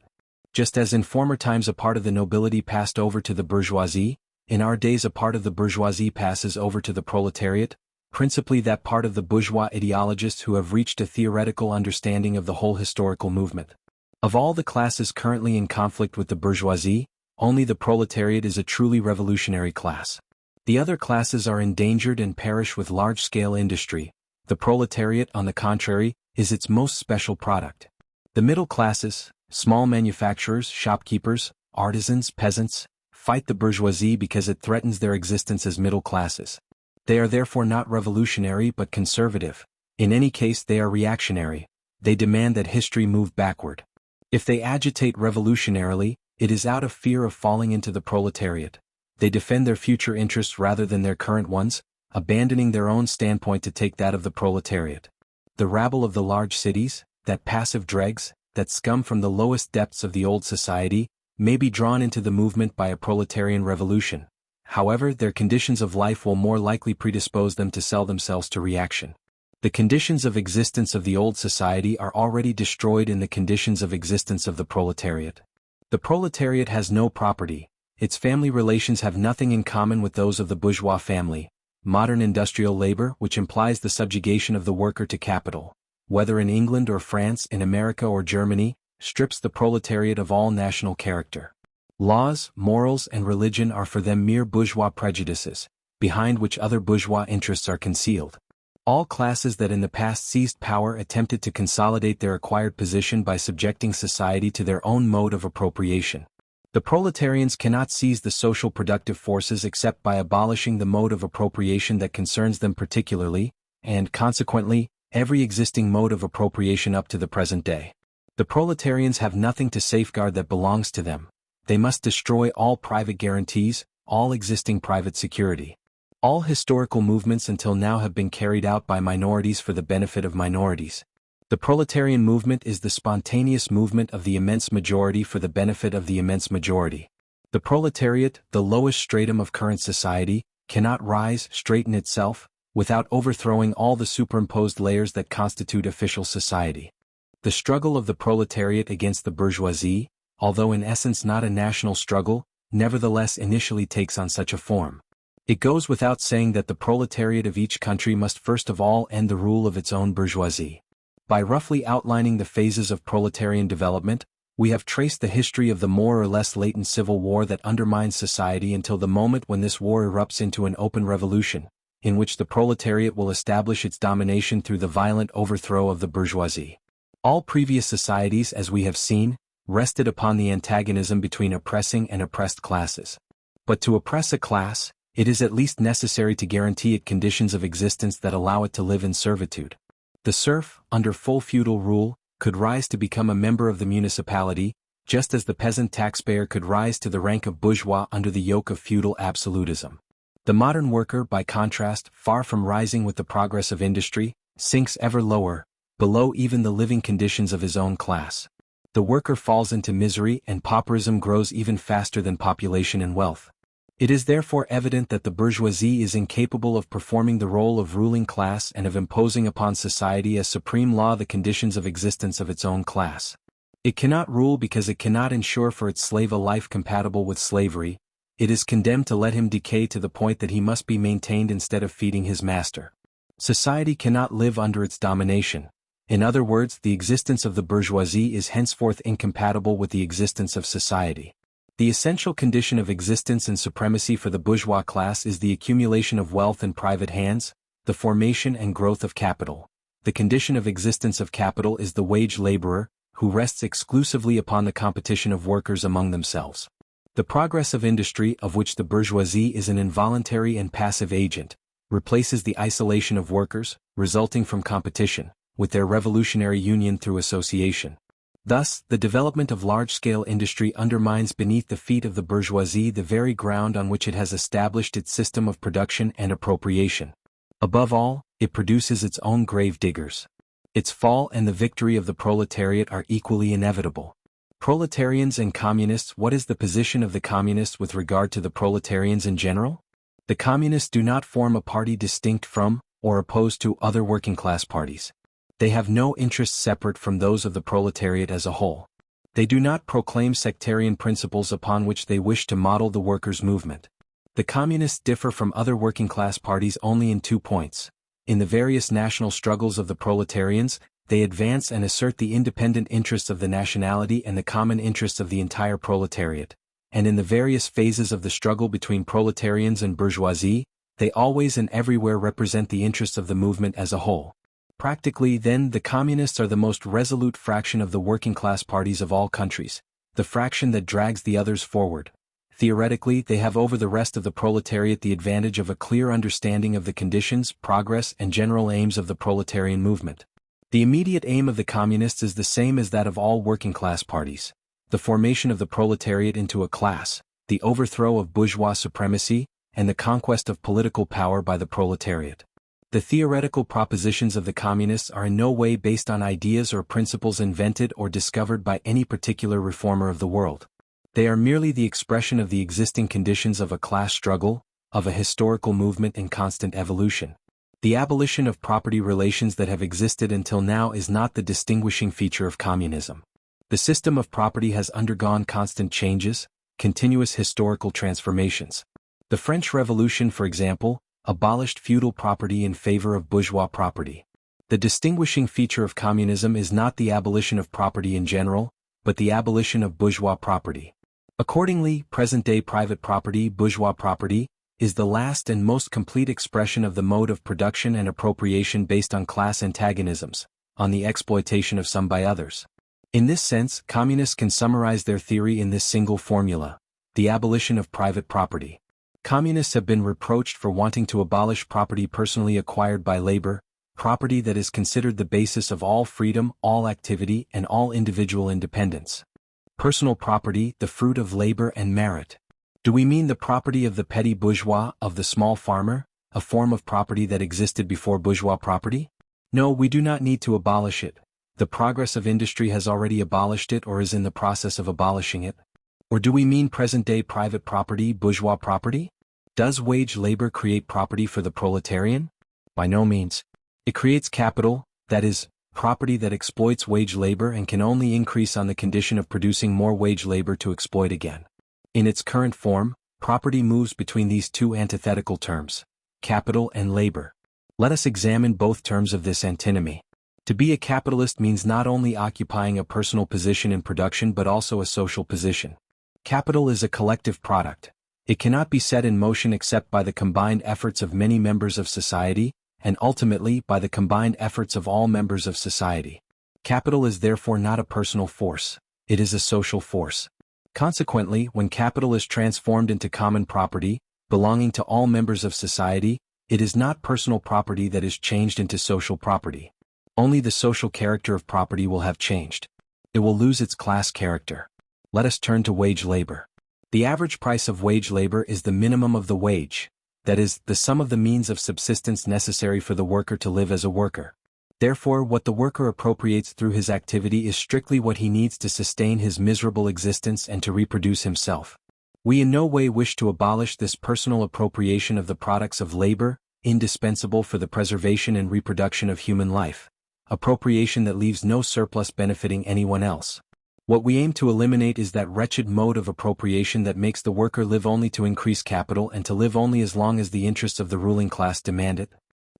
Just as in former times a part of the nobility passed over to the bourgeoisie, in our days a part of the bourgeoisie passes over to the proletariat, principally that part of the bourgeois ideologists who have reached a theoretical understanding of the whole historical movement. Of all the classes currently in conflict with the bourgeoisie, only the proletariat is a truly revolutionary class. The other classes are endangered and perish with large-scale industry. The proletariat, on the contrary, is its most special product. The middle classes, small manufacturers, shopkeepers, artisans, peasants, fight the bourgeoisie because it threatens their existence as middle classes. They are therefore not revolutionary but conservative. In any case they are reactionary. They demand that history move backward. If they agitate revolutionarily, it is out of fear of falling into the proletariat. They defend their future interests rather than their current ones, abandoning their own standpoint to take that of the proletariat. The rabble of the large cities, that passive dregs, that scum from the lowest depths of the old society, may be drawn into the movement by a proletarian revolution. However, their conditions of life will more likely predispose them to sell themselves to reaction. The conditions of existence of the old society are already destroyed in the conditions of existence of the proletariat. The proletariat has no property. Its family relations have nothing in common with those of the bourgeois family. Modern industrial labor, which implies the subjugation of the worker to capital, whether in England or France, in America or Germany, strips the proletariat of all national character. Laws, morals, and religion are for them mere bourgeois prejudices, behind which other bourgeois interests are concealed. All classes that in the past seized power attempted to consolidate their acquired position by subjecting society to their own mode of appropriation. The proletarians cannot seize the social productive forces except by abolishing the mode of appropriation that concerns them particularly, and, consequently, every existing mode of appropriation up to the present day. The proletarians have nothing to safeguard that belongs to them. They must destroy all private guarantees, all existing private security. All historical movements until now have been carried out by minorities for the benefit of minorities. The proletarian movement is the spontaneous movement of the immense majority for the benefit of the immense majority. The proletariat, the lowest stratum of current society, cannot rise, straighten itself, without overthrowing all the superimposed layers that constitute official society. The struggle of the proletariat against the bourgeoisie, although in essence not a national struggle, nevertheless initially takes on such a form. It goes without saying that the proletariat of each country must first of all end the rule of its own bourgeoisie. By roughly outlining the phases of proletarian development, we have traced the history of the more or less latent civil war that undermines society until the moment when this war erupts into an open revolution, in which the proletariat will establish its domination through the violent overthrow of the bourgeoisie. All previous societies, as we have seen, rested upon the antagonism between oppressing and oppressed classes. But to oppress a class, it is at least necessary to guarantee it conditions of existence that allow it to live in servitude. The serf, under full feudal rule, could rise to become a member of the municipality, just as the peasant taxpayer could rise to the rank of bourgeois under the yoke of feudal absolutism. The modern worker, by contrast, far from rising with the progress of industry, sinks ever lower, below even the living conditions of his own class. The worker falls into misery and pauperism grows even faster than population and wealth. It is therefore evident that the bourgeoisie is incapable of performing the role of ruling class and of imposing upon society as supreme law the conditions of existence of its own class. It cannot rule because it cannot ensure for its slave a life compatible with slavery. It is condemned to let him decay to the point that he must be maintained instead of feeding his master. Society cannot live under its domination. In other words, the existence of the bourgeoisie is henceforth incompatible with the existence of society. The essential condition of existence and supremacy for the bourgeois class is the accumulation of wealth in private hands, the formation and growth of capital. The condition of existence of capital is the wage laborer, who rests exclusively upon the competition of workers among themselves. The progress of industry, of which the bourgeoisie is an involuntary and passive agent, replaces the isolation of workers, resulting from competition, with their revolutionary union through association. Thus, the development of large-scale industry undermines beneath the feet of the bourgeoisie the very ground on which it has established its system of production and appropriation. Above all, it produces its own grave diggers. Its fall and the victory of the proletariat are equally inevitable. Proletarians and communists. What is the position of the communists with regard to the proletarians in general? The communists do not form a party distinct from, or opposed to, other working-class parties. They have no interests separate from those of the proletariat as a whole. They do not proclaim sectarian principles upon which they wish to model the workers' movement. The communists differ from other working-class parties only in 2 points. In the various national struggles of the proletarians, they advance and assert the independent interests of the nationality and the common interests of the entire proletariat. And in the various phases of the struggle between proletarians and bourgeoisie, they always and everywhere represent the interests of the movement as a whole. Practically, then, the communists are the most resolute fraction of the working-class parties of all countries, the fraction that drags the others forward. Theoretically, they have over the rest of the proletariat the advantage of a clear understanding of the conditions, progress, and general aims of the proletarian movement. The immediate aim of the communists is the same as that of all working-class parties: the formation of the proletariat into a class, the overthrow of bourgeois supremacy, and the conquest of political power by the proletariat. The theoretical propositions of the communists are in no way based on ideas or principles invented or discovered by any particular reformer of the world. They are merely the expression of the existing conditions of a class struggle, of a historical movement in constant evolution. The abolition of property relations that have existed until now is not the distinguishing feature of communism. The system of property has undergone constant changes, continuous historical transformations. The French Revolution, for example, abolished feudal property in favor of bourgeois property. The distinguishing feature of communism is not the abolition of property in general, but the abolition of bourgeois property. Accordingly, present-day private property, bourgeois property, is the last and most complete expression of the mode of production and appropriation based on class antagonisms, on the exploitation of some by others. In this sense, communists can summarize their theory in this single formula: the abolition of private property. Communists have been reproached for wanting to abolish property personally acquired by labor, property that is considered the basis of all freedom, all activity, and all individual independence. Personal property, the fruit of labor and merit. Do we mean the property of the petty bourgeois, of the small farmer, a form of property that existed before bourgeois property? No, we do not need to abolish it. The progress of industry has already abolished it or is in the process of abolishing it. Or do we mean present-day private property, bourgeois property? Does wage labor create property for the proletarian? By no means. It creates capital, that is, property that exploits wage labor and can only increase on the condition of producing more wage labor to exploit again. In its current form, property moves between these two antithetical terms, capital and labor. Let us examine both terms of this antinomy. To be a capitalist means not only occupying a personal position in production but also a social position. Capital is a collective product. It cannot be set in motion except by the combined efforts of many members of society, and ultimately by the combined efforts of all members of society. Capital is therefore not a personal force, it is a social force. Consequently, when capital is transformed into common property, belonging to all members of society, it is not personal property that is changed into social property. Only the social character of property will have changed. It will lose its class character. Let us turn to wage labor. The average price of wage labor is the minimum of the wage, that is, the sum of the means of subsistence necessary for the worker to live as a worker. Therefore, what the worker appropriates through his activity is strictly what he needs to sustain his miserable existence and to reproduce himself. We in no way wish to abolish this personal appropriation of the products of labor, indispensable for the preservation and reproduction of human life. Appropriation that leaves no surplus benefiting anyone else. What we aim to eliminate is that wretched mode of appropriation that makes the worker live only to increase capital and to live only as long as the interests of the ruling class demand it.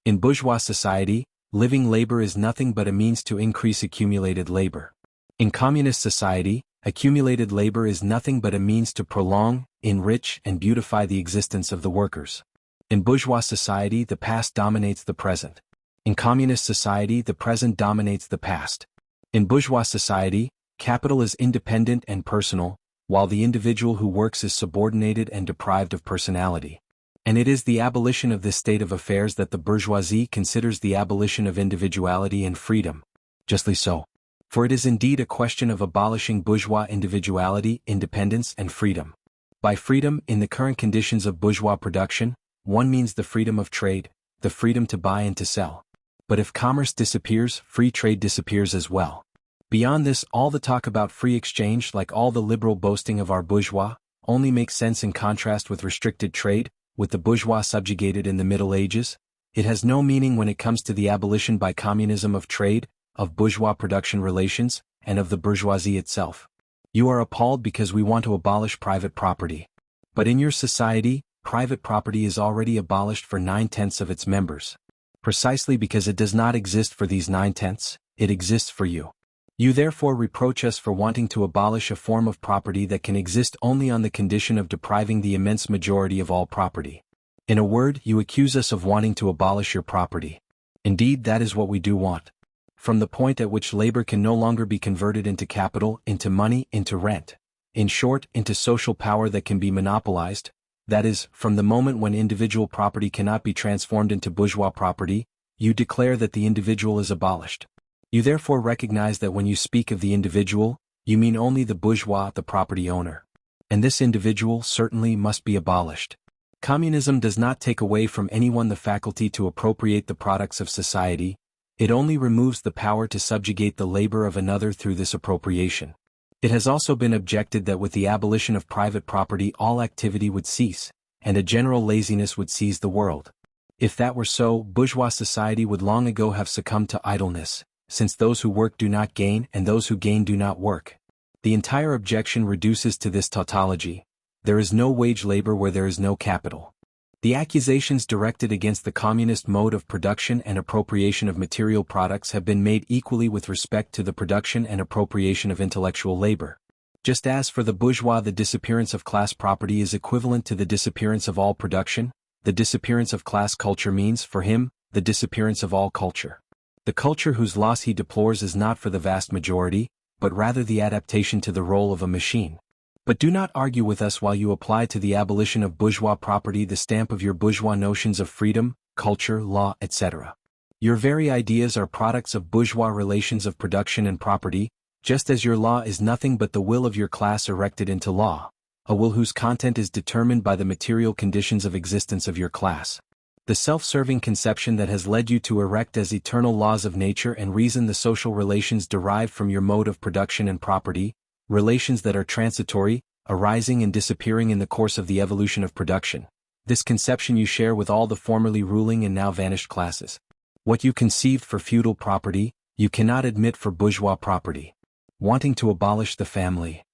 In bourgeois society, living labor is nothing but a means to increase accumulated labor. In communist society, accumulated labor is nothing but a means to prolong, enrich, and beautify the existence of the workers. In bourgeois society, the past dominates the present. In communist society, the present dominates the past. In bourgeois society, capital is independent and personal, while the individual who works is subordinated and deprived of personality. And it is the abolition of this state of affairs that the bourgeoisie considers the abolition of individuality and freedom. Justly so. For it is indeed a question of abolishing bourgeois individuality, independence, and freedom. By freedom, in the current conditions of bourgeois production, one means the freedom of trade, the freedom to buy and to sell. But if commerce disappears, free trade disappears as well. Beyond this, all the talk about free exchange, like all the liberal boasting of our bourgeois, only makes sense in contrast with restricted trade, with the bourgeois subjugated in the Middle Ages. It has no meaning when it comes to the abolition by communism of trade, of bourgeois production relations, and of the bourgeoisie itself. You are appalled because we want to abolish private property. But in your society, private property is already abolished for 9/10 of its members. Precisely because it does not exist for these 9/10, it exists for you. You therefore reproach us for wanting to abolish a form of property that can exist only on the condition of depriving the immense majority of all property. In a word, you accuse us of wanting to abolish your property. Indeed, that is what we do want. From the point at which labor can no longer be converted into capital, into money, into rent. In short, into social power that can be monopolized, that is, from the moment when individual property cannot be transformed into bourgeois property, you declare that the individual is abolished. You therefore recognize that when you speak of the individual, you mean only the bourgeois, the property owner. And this individual certainly must be abolished. Communism does not take away from anyone the faculty to appropriate the products of society, it only removes the power to subjugate the labor of another through this appropriation. It has also been objected that with the abolition of private property all activity would cease, and a general laziness would seize the world. If that were so, bourgeois society would long ago have succumbed to idleness, since those who work do not gain and those who gain do not work. The entire objection reduces to this tautology: there is no wage labor where there is no capital. The accusations directed against the communist mode of production and appropriation of material products have been made equally with respect to the production and appropriation of intellectual labor. Just as for the bourgeois the disappearance of class property is equivalent to the disappearance of all production, the disappearance of class culture means, for him, the disappearance of all culture. The culture whose loss he deplores is not for the vast majority, but rather the adaptation to the role of a machine. But do not argue with us while you apply to the abolition of bourgeois property the stamp of your bourgeois notions of freedom, culture, law, etc. Your very ideas are products of bourgeois relations of production and property, just as your law is nothing but the will of your class erected into law, a will whose content is determined by the material conditions of existence of your class. The self-serving conception that has led you to erect as eternal laws of nature and reason the social relations derived from your mode of production and property, relations that are transitory, arising and disappearing in the course of the evolution of production. This conception you share with all the formerly ruling and now vanished classes. What you conceived for feudal property, you cannot admit for bourgeois property. Wanting to abolish the family.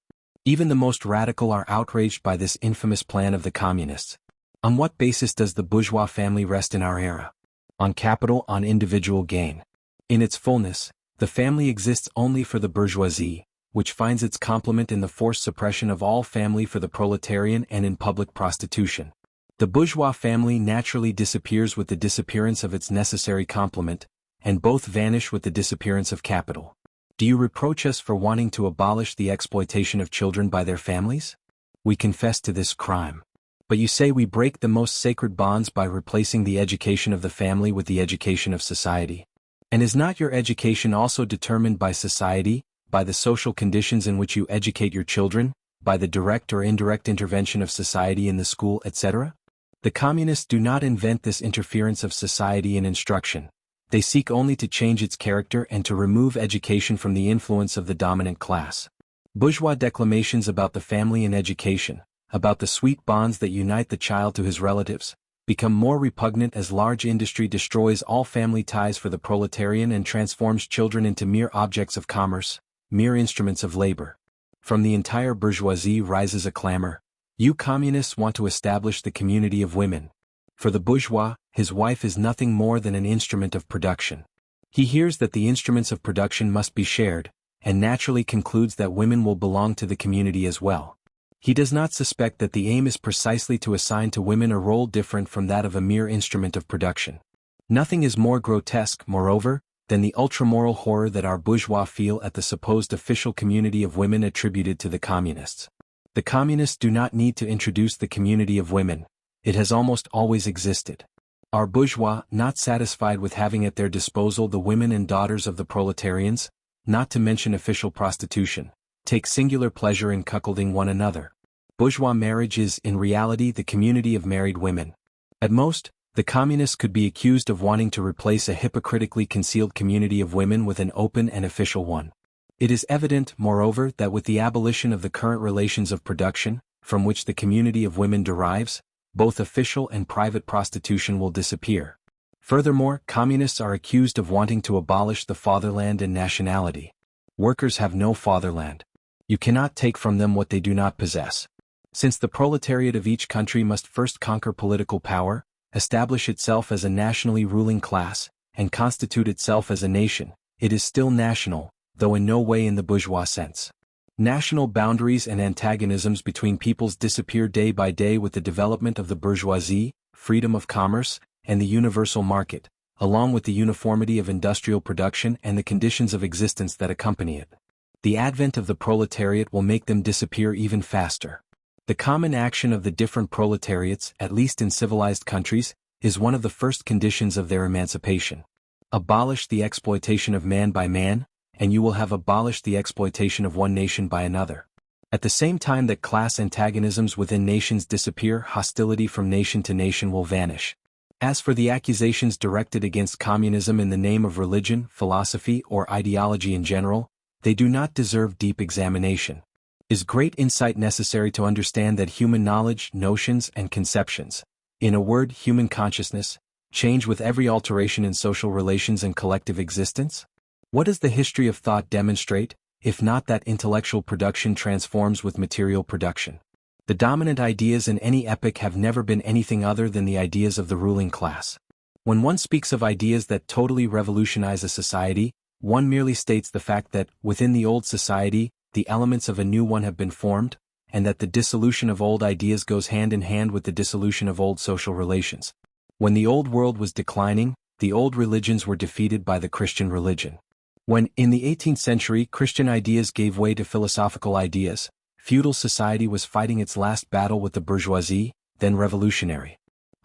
Even the most radical are outraged by this infamous plan of the communists. On what basis does the bourgeois family rest in our era? On capital, on individual gain. In its fullness, the family exists only for the bourgeoisie, which finds its complement in the forced suppression of all family for the proletarian and in public prostitution. The bourgeois family naturally disappears with the disappearance of its necessary complement, and both vanish with the disappearance of capital. Do you reproach us for wanting to abolish the exploitation of children by their families? We confess to this crime. But you say we break the most sacred bonds by replacing the education of the family with the education of society. And is not your education also determined by society, by the social conditions in which you educate your children, by the direct or indirect intervention of society in the school, etc.? The communists do not invent this interference of society in instruction. They seek only to change its character and to remove education from the influence of the dominant class. Bourgeois declamations about the family and education, about the sweet bonds that unite the child to his relatives, become more repugnant as large industry destroys all family ties for the proletarian and transforms children into mere objects of commerce, mere instruments of labor. From the entire bourgeoisie rises a clamor: you communists want to establish the community of women. For the bourgeois, his wife is nothing more than an instrument of production. He hears that the instruments of production must be shared, and naturally concludes that women will belong to the community as well. He does not suspect that the aim is precisely to assign to women a role different from that of a mere instrument of production. Nothing is more grotesque, moreover, than the ultramoral horror that our bourgeois feel at the supposed official community of women attributed to the communists. The communists do not need to introduce the community of women. It has almost always existed. Our bourgeois, not satisfied with having at their disposal the women and daughters of the proletarians, not to mention official prostitution, take singular pleasure in cuckolding one another. Bourgeois marriage is, in reality, the community of married women. At most, the communists could be accused of wanting to replace a hypocritically concealed community of women with an open and official one. It is evident, moreover, that with the abolition of the current relations of production, from which the community of women derives, both official and private prostitution will disappear. Furthermore, communists are accused of wanting to abolish the fatherland and nationality. Workers have no fatherland. You cannot take from them what they do not possess. Since the proletariat of each country must first conquer political power, establish itself as a nationally ruling class, and constitute itself as a nation, it is still national, though in no way in the bourgeois sense. National boundaries and antagonisms between peoples disappear day by day with the development of the bourgeoisie, freedom of commerce, and the universal market, along with the uniformity of industrial production and the conditions of existence that accompany it. The advent of the proletariat will make them disappear even faster. The common action of the different proletariats, at least in civilized countries, is one of the first conditions of their emancipation. Abolish the exploitation of man by man, and you will have abolished the exploitation of one nation by another. At the same time that class antagonisms within nations disappear, hostility from nation to nation will vanish. As for the accusations directed against communism in the name of religion, philosophy, or ideology in general, they do not deserve deep examination. Is great insight necessary to understand that human knowledge, notions, and conceptions, in a word, human consciousness, change with every alteration in social relations and collective existence? What does the history of thought demonstrate, if not that intellectual production transforms with material production? The dominant ideas in any epoch have never been anything other than the ideas of the ruling class. When one speaks of ideas that totally revolutionize a society, one merely states the fact that, within the old society, the elements of a new one have been formed, and that the dissolution of old ideas goes hand in hand with the dissolution of old social relations. When the old world was declining, the old religions were defeated by the Christian religion. When, in the 18th century, Christian ideas gave way to philosophical ideas, feudal society was fighting its last battle with the bourgeoisie, then revolutionary.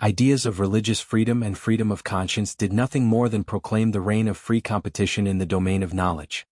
Ideas of religious freedom and freedom of conscience did nothing more than proclaim the reign of free competition in the domain of knowledge.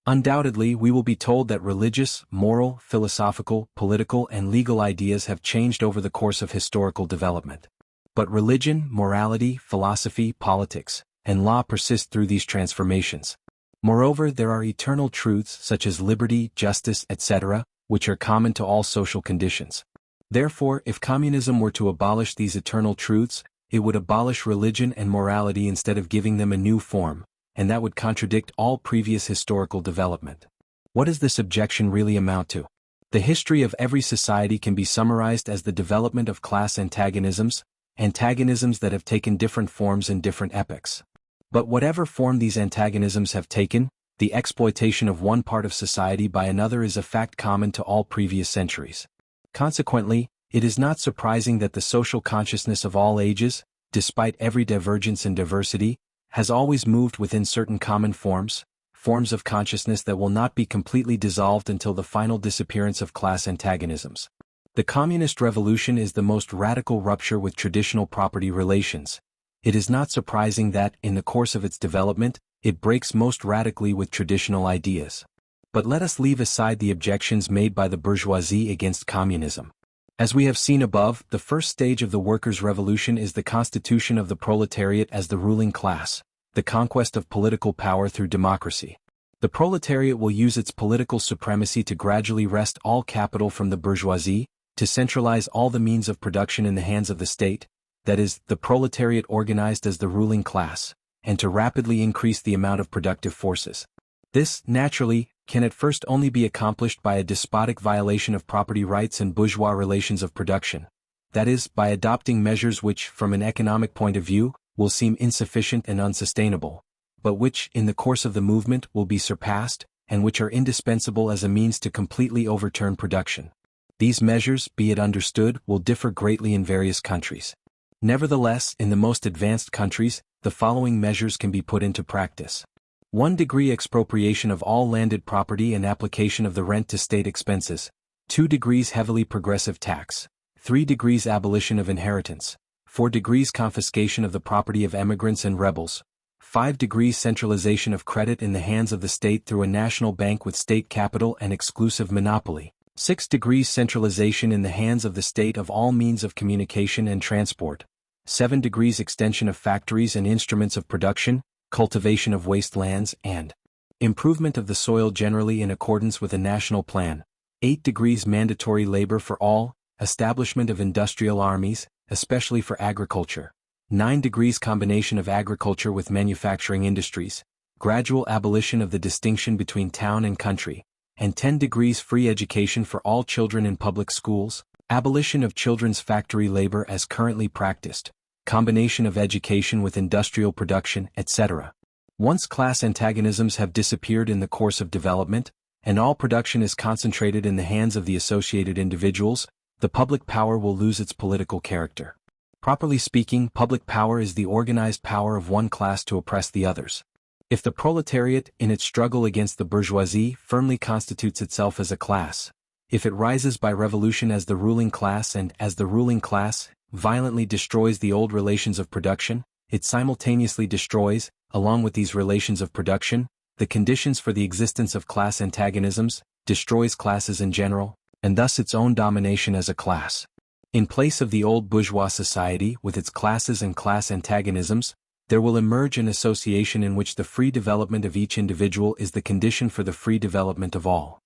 Undoubtedly, we will be told that religious, moral, philosophical, political, and legal ideas have changed over the course of historical development. But religion, morality, philosophy, politics, and law persist through these transformations. Moreover, there are eternal truths such as liberty, justice, etc., which are common to all social conditions. Therefore, if communism were to abolish these eternal truths, it would abolish religion and morality instead of giving them a new form, and that would contradict all previous historical development. What does this objection really amount to? The history of every society can be summarized as the development of class antagonisms that have taken different forms in different epochs. But whatever form these antagonisms have taken, the exploitation of one part of society by another is a fact common to all previous centuries. Consequently, it is not surprising that the social consciousness of all ages, despite every divergence and diversity, has always moved within certain common forms of consciousness that will not be completely dissolved until the final disappearance of class antagonisms. The communist revolution is the most radical rupture with traditional property relations. It is not surprising that, in the course of its development, it breaks most radically with traditional ideas. But let us leave aside the objections made by the bourgeoisie against communism. As we have seen above, the first stage of the workers' revolution is the constitution of the proletariat as the ruling class, the conquest of political power through democracy. The proletariat will use its political supremacy to gradually wrest all capital from the bourgeoisie, to centralize all the means of production in the hands of the state, that is, the proletariat organized as the ruling class, and to rapidly increase the amount of productive forces. This, naturally, can at first only be accomplished by a despotic violation of property rights and bourgeois relations of production, that is, by adopting measures which, from an economic point of view, will seem insufficient and unsustainable, but which, in the course of the movement, will be surpassed, and which are indispensable as a means to completely overturn production. These measures, be it understood, will differ greatly in various countries. Nevertheless, in the most advanced countries, the following measures can be put into practice. 1 degree expropriation of all landed property and application of the rent to state expenses. 2 degrees heavily progressive tax. 3 degrees abolition of inheritance. 4 degrees confiscation of the property of emigrants and rebels. 5 degrees centralization of credit in the hands of the state through a national bank with state capital and exclusive monopoly. 6 degrees centralization in the hands of the state of all means of communication and transport. 7 degrees extension of factories and instruments of production, cultivation of wastelands, and improvement of the soil generally in accordance with a national plan. 8 degrees mandatory labor for all, establishment of industrial armies, especially for agriculture. 9 degrees combination of agriculture with manufacturing industries, gradual abolition of the distinction between town and country, and 10 degrees free education for all children in public schools, abolition of children's factory labor as currently practiced, combination of education with industrial production, etc. Once class antagonisms have disappeared in the course of development, and all production is concentrated in the hands of the associated individuals, the public power will lose its political character. Properly speaking, public power is the organized power of one class to oppress the others. If the proletariat, in its struggle against the bourgeoisie, firmly constitutes itself as a class, if it rises by revolution as the ruling class and, as the ruling class, violently destroys the old relations of production, it simultaneously destroys, along with these relations of production, the conditions for the existence of class antagonisms, destroys classes in general, and thus its own domination as a class. In place of the old bourgeois society with its classes and class antagonisms, there will emerge an association in which the free development of each individual is the condition for the free development of all.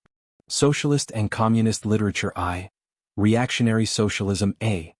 Socialist and Communist literature I. Reactionary socialism A.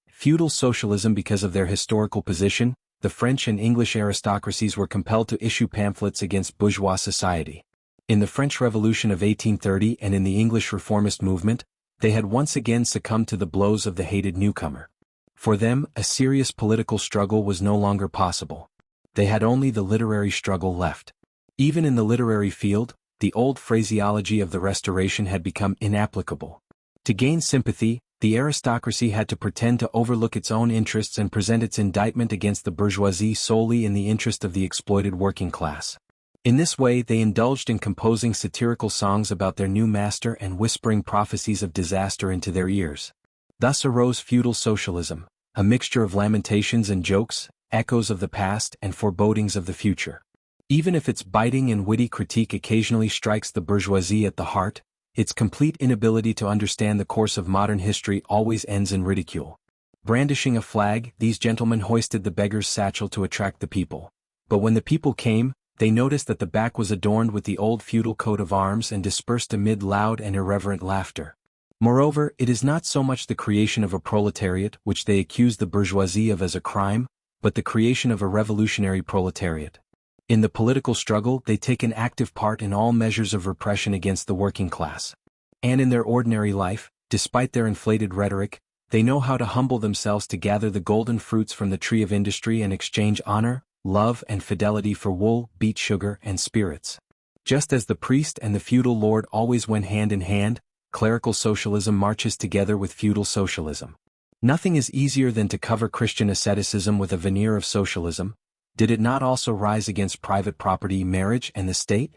Feudal socialism. Because of their historical position, the French and English aristocracies were compelled to issue pamphlets against bourgeois society. In the French Revolution of 1830 and in the English reformist movement, they had once again succumbed to the blows of the hated newcomer. For them, a serious political struggle was no longer possible. They had only the literary struggle left. Even in the literary field, the old phraseology of the Restoration had become inapplicable. To gain sympathy, the aristocracy had to pretend to overlook its own interests and present its indictment against the bourgeoisie solely in the interest of the exploited working class. In this way they indulged in composing satirical songs about their new master and whispering prophecies of disaster into their ears. Thus arose feudal socialism, a mixture of lamentations and jokes, echoes of the past and forebodings of the future. Even if its biting and witty critique occasionally strikes the bourgeoisie at the heart, its complete inability to understand the course of modern history always ends in ridicule. Brandishing a flag, these gentlemen hoisted the beggar's satchel to attract the people. But when the people came, they noticed that the back was adorned with the old feudal coat of arms and dispersed amid loud and irreverent laughter. Moreover, it is not so much the creation of a proletariat which they accuse the bourgeoisie of as a crime, but the creation of a revolutionary proletariat. In the political struggle they take an active part in all measures of repression against the working class. And in their ordinary life, despite their inflated rhetoric, they know how to humble themselves to gather the golden fruits from the tree of industry and exchange honor, love and fidelity for wool, beet sugar and spirits. Just as the priest and the feudal lord always went hand in hand, clerical socialism marches together with feudal socialism. Nothing is easier than to cover Christian asceticism with a veneer of socialism. Did it not also rise against private property, marriage, and the state?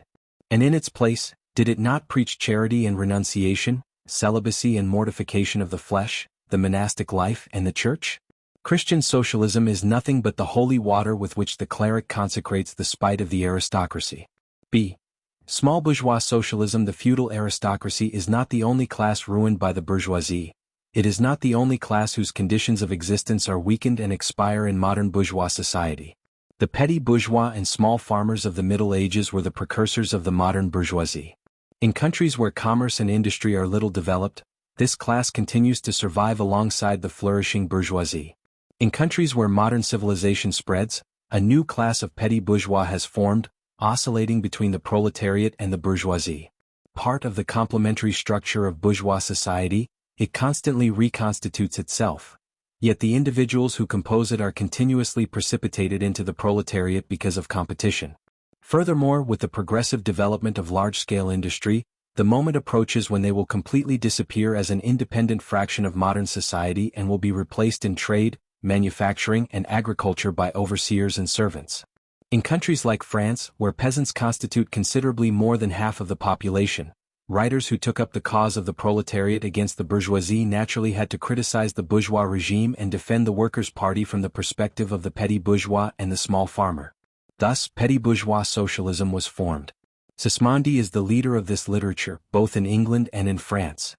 And in its place, did it not preach charity and renunciation, celibacy and mortification of the flesh, the monastic life and the church? Christian socialism is nothing but the holy water with which the cleric consecrates the spite of the aristocracy. B. Small bourgeois socialism. The feudal aristocracy is not the only class ruined by the bourgeoisie. It is not the only class whose conditions of existence are weakened and expire in modern bourgeois society. The petty bourgeois and small farmers of the Middle Ages were the precursors of the modern bourgeoisie. In countries where commerce and industry are little developed, this class continues to survive alongside the flourishing bourgeoisie. In countries where modern civilization spreads, a new class of petty bourgeois has formed, oscillating between the proletariat and the bourgeoisie. Part of the complementary structure of bourgeois society, it constantly reconstitutes itself. Yet the individuals who compose it are continuously precipitated into the proletariat because of competition. Furthermore, with the progressive development of large-scale industry, the moment approaches when they will completely disappear as an independent fraction of modern society and will be replaced in trade, manufacturing and agriculture by overseers and servants. In countries like France, where peasants constitute considerably more than half of the population, writers who took up the cause of the proletariat against the bourgeoisie naturally had to criticize the bourgeois regime and defend the workers' party from the perspective of the petty bourgeois and the small farmer. Thus, petty bourgeois socialism was formed. Sismondi is the leader of this literature, both in England and in France.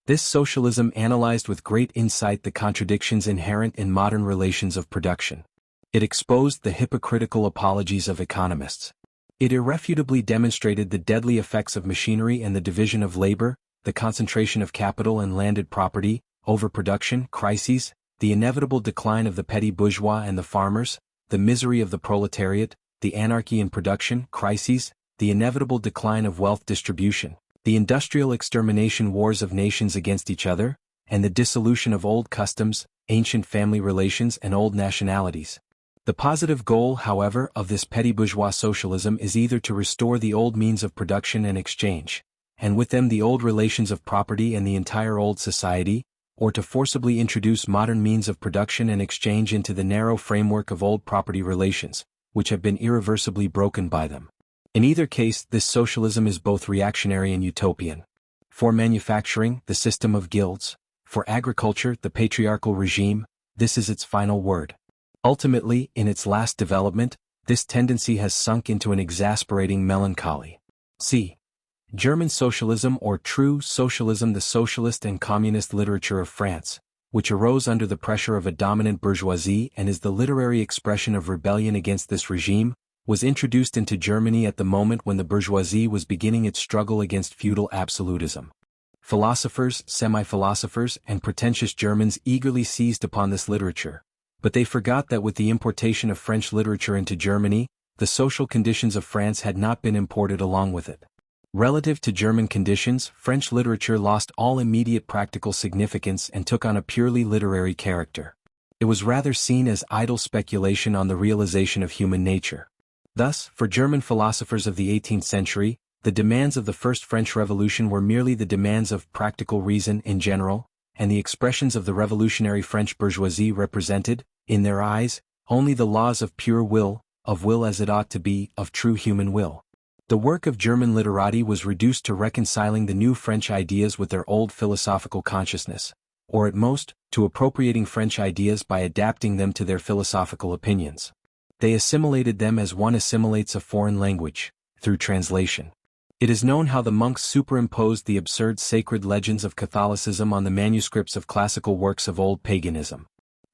This socialism analyzed with great insight the contradictions inherent in modern relations of production. It exposed the hypocritical apologies of economists. It irrefutably demonstrated the deadly effects of machinery and the division of labor, the concentration of capital and landed property, overproduction, crises, the inevitable decline of the petty bourgeois and the farmers, the misery of the proletariat, the anarchy in production, crises, the inevitable decline of wealth distribution, the industrial extermination wars of nations against each other, and the dissolution of old customs, ancient family relations and old nationalities. The positive goal, however, of this petty bourgeois socialism is either to restore the old means of production and exchange, and with them the old relations of property and the entire old society, or to forcibly introduce modern means of production and exchange into the narrow framework of old property relations, which have been irreversibly broken by them. In either case, this socialism is both reactionary and utopian. For manufacturing, the system of guilds; for agriculture, the patriarchal regime, this is its final word. Ultimately, in its last development, this tendency has sunk into an exasperating melancholy. See German socialism or true socialism. The socialist and communist literature of France, which arose under the pressure of a dominant bourgeoisie and is the literary expression of rebellion against this regime, was introduced into Germany at the moment when the bourgeoisie was beginning its struggle against feudal absolutism. Philosophers, semi-philosophers, and pretentious Germans eagerly seized upon this literature, but they forgot that with the importation of French literature into Germany, the social conditions of France had not been imported along with it. Relative to German conditions, French literature lost all immediate practical significance and took on a purely literary character. It was rather seen as idle speculation on the realization of human nature. Thus, for German philosophers of the 18th century, the demands of the First French Revolution were merely the demands of practical reason in general, and the expressions of the revolutionary French bourgeoisie represented, in their eyes, only the laws of pure will, of will as it ought to be, of true human will. The work of German literati was reduced to reconciling the new French ideas with their old philosophical consciousness, or at most, to appropriating French ideas by adapting them to their philosophical opinions. They assimilated them as one assimilates a foreign language, through translation. It is known how the monks superimposed the absurd sacred legends of Catholicism on the manuscripts of classical works of old paganism.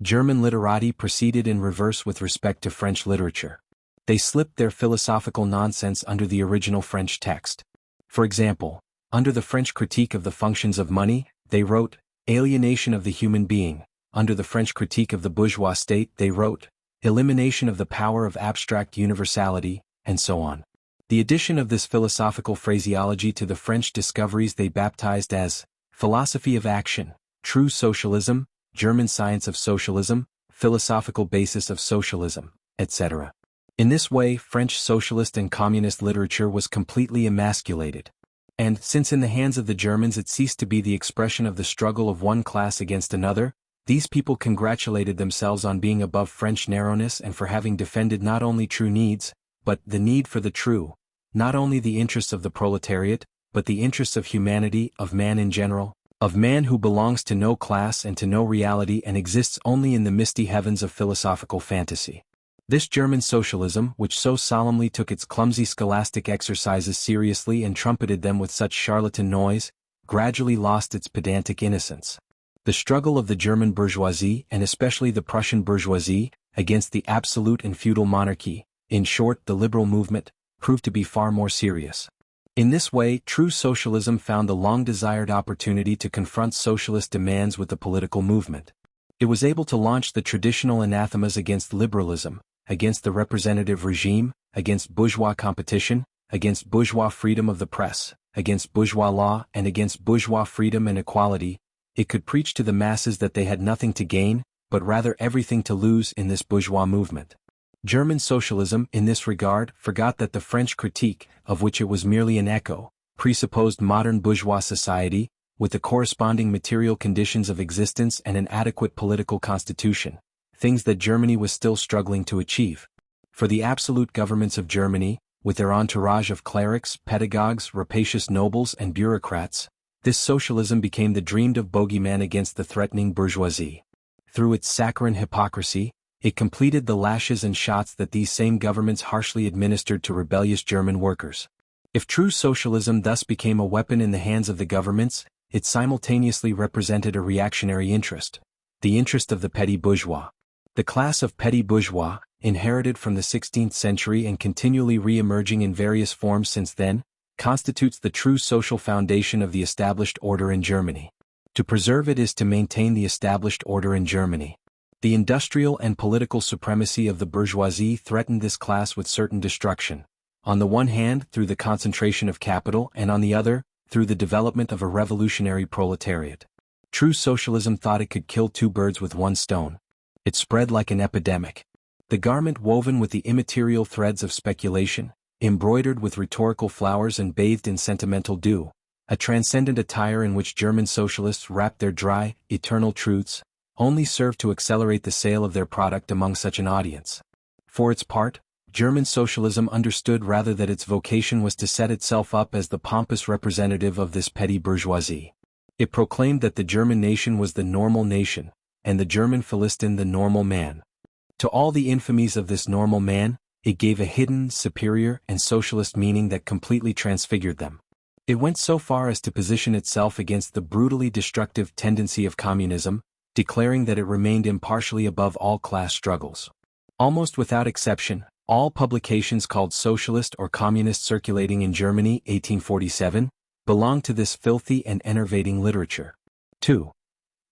German literati proceeded in reverse with respect to French literature. They slipped their philosophical nonsense under the original French text. For example, under the French critique of the functions of money, they wrote, alienation of the human being. Under the French critique of the bourgeois state, they wrote, elimination of the power of abstract universality, and so on. The addition of this philosophical phraseology to the French discoveries they baptized as philosophy of action, true socialism, German science of socialism, philosophical basis of socialism, etc. In this way, French socialist and communist literature was completely emasculated. And, since in the hands of the Germans it ceased to be the expression of the struggle of one class against another, these people congratulated themselves on being above French narrowness and for having defended not only true needs, but the need for the true, not only the interests of the proletariat, but the interests of humanity, of man in general, of man who belongs to no class and to no reality and exists only in the misty heavens of philosophical fantasy. This German socialism, which so solemnly took its clumsy scholastic exercises seriously and trumpeted them with such charlatan noise, gradually lost its pedantic innocence. The struggle of the German bourgeoisie, and especially the Prussian bourgeoisie, against the absolute and feudal monarchy, in short the liberal movement, proved to be far more serious. In this way, true socialism found the long-desired opportunity to confront socialist demands with the political movement. It was able to launch the traditional anathemas against liberalism, against the representative regime, against bourgeois competition, against bourgeois freedom of the press, against bourgeois law and against bourgeois freedom and equality. It could preach to the masses that they had nothing to gain, but rather everything to lose in this bourgeois movement. German socialism, in this regard, forgot that the French critique, of which it was merely an echo, presupposed modern bourgeois society, with the corresponding material conditions of existence and an adequate political constitution, things that Germany was still struggling to achieve. For the absolute governments of Germany, with their entourage of clerics, pedagogues, rapacious nobles and bureaucrats, this socialism became the dreamed-of bogeyman against the threatening bourgeoisie. Through its saccharine hypocrisy, it completed the lashes and shots that these same governments harshly administered to rebellious German workers. If true socialism thus became a weapon in the hands of the governments, it simultaneously represented a reactionary interest, the interest of the petty bourgeois. The class of petty bourgeois, inherited from the 16th century and continually re-emerging in various forms since then, constitutes the true social foundation of the established order in Germany. To preserve it is to maintain the established order in Germany. The industrial and political supremacy of the bourgeoisie threatened this class with certain destruction, on the one hand through the concentration of capital and on the other, through the development of a revolutionary proletariat. True socialism thought it could kill two birds with one stone. It spread like an epidemic. The garment woven with the immaterial threads of speculation, embroidered with rhetorical flowers and bathed in sentimental dew, a transcendent attire in which German socialists wrapped their dry, eternal truths, only served to accelerate the sale of their product among such an audience. For its part, German socialism understood rather that its vocation was to set itself up as the pompous representative of this petty bourgeoisie. It proclaimed that the German nation was the normal nation, and the German Philistine the normal man. To all the infamies of this normal man, it gave a hidden, superior, and socialist meaning that completely transfigured them. It went so far as to position itself against the brutally destructive tendency of communism, declaring that it remained impartially above all class struggles. Almost without exception, all publications called socialist or communist circulating in Germany 1847 belonged to this filthy and enervating literature. 2.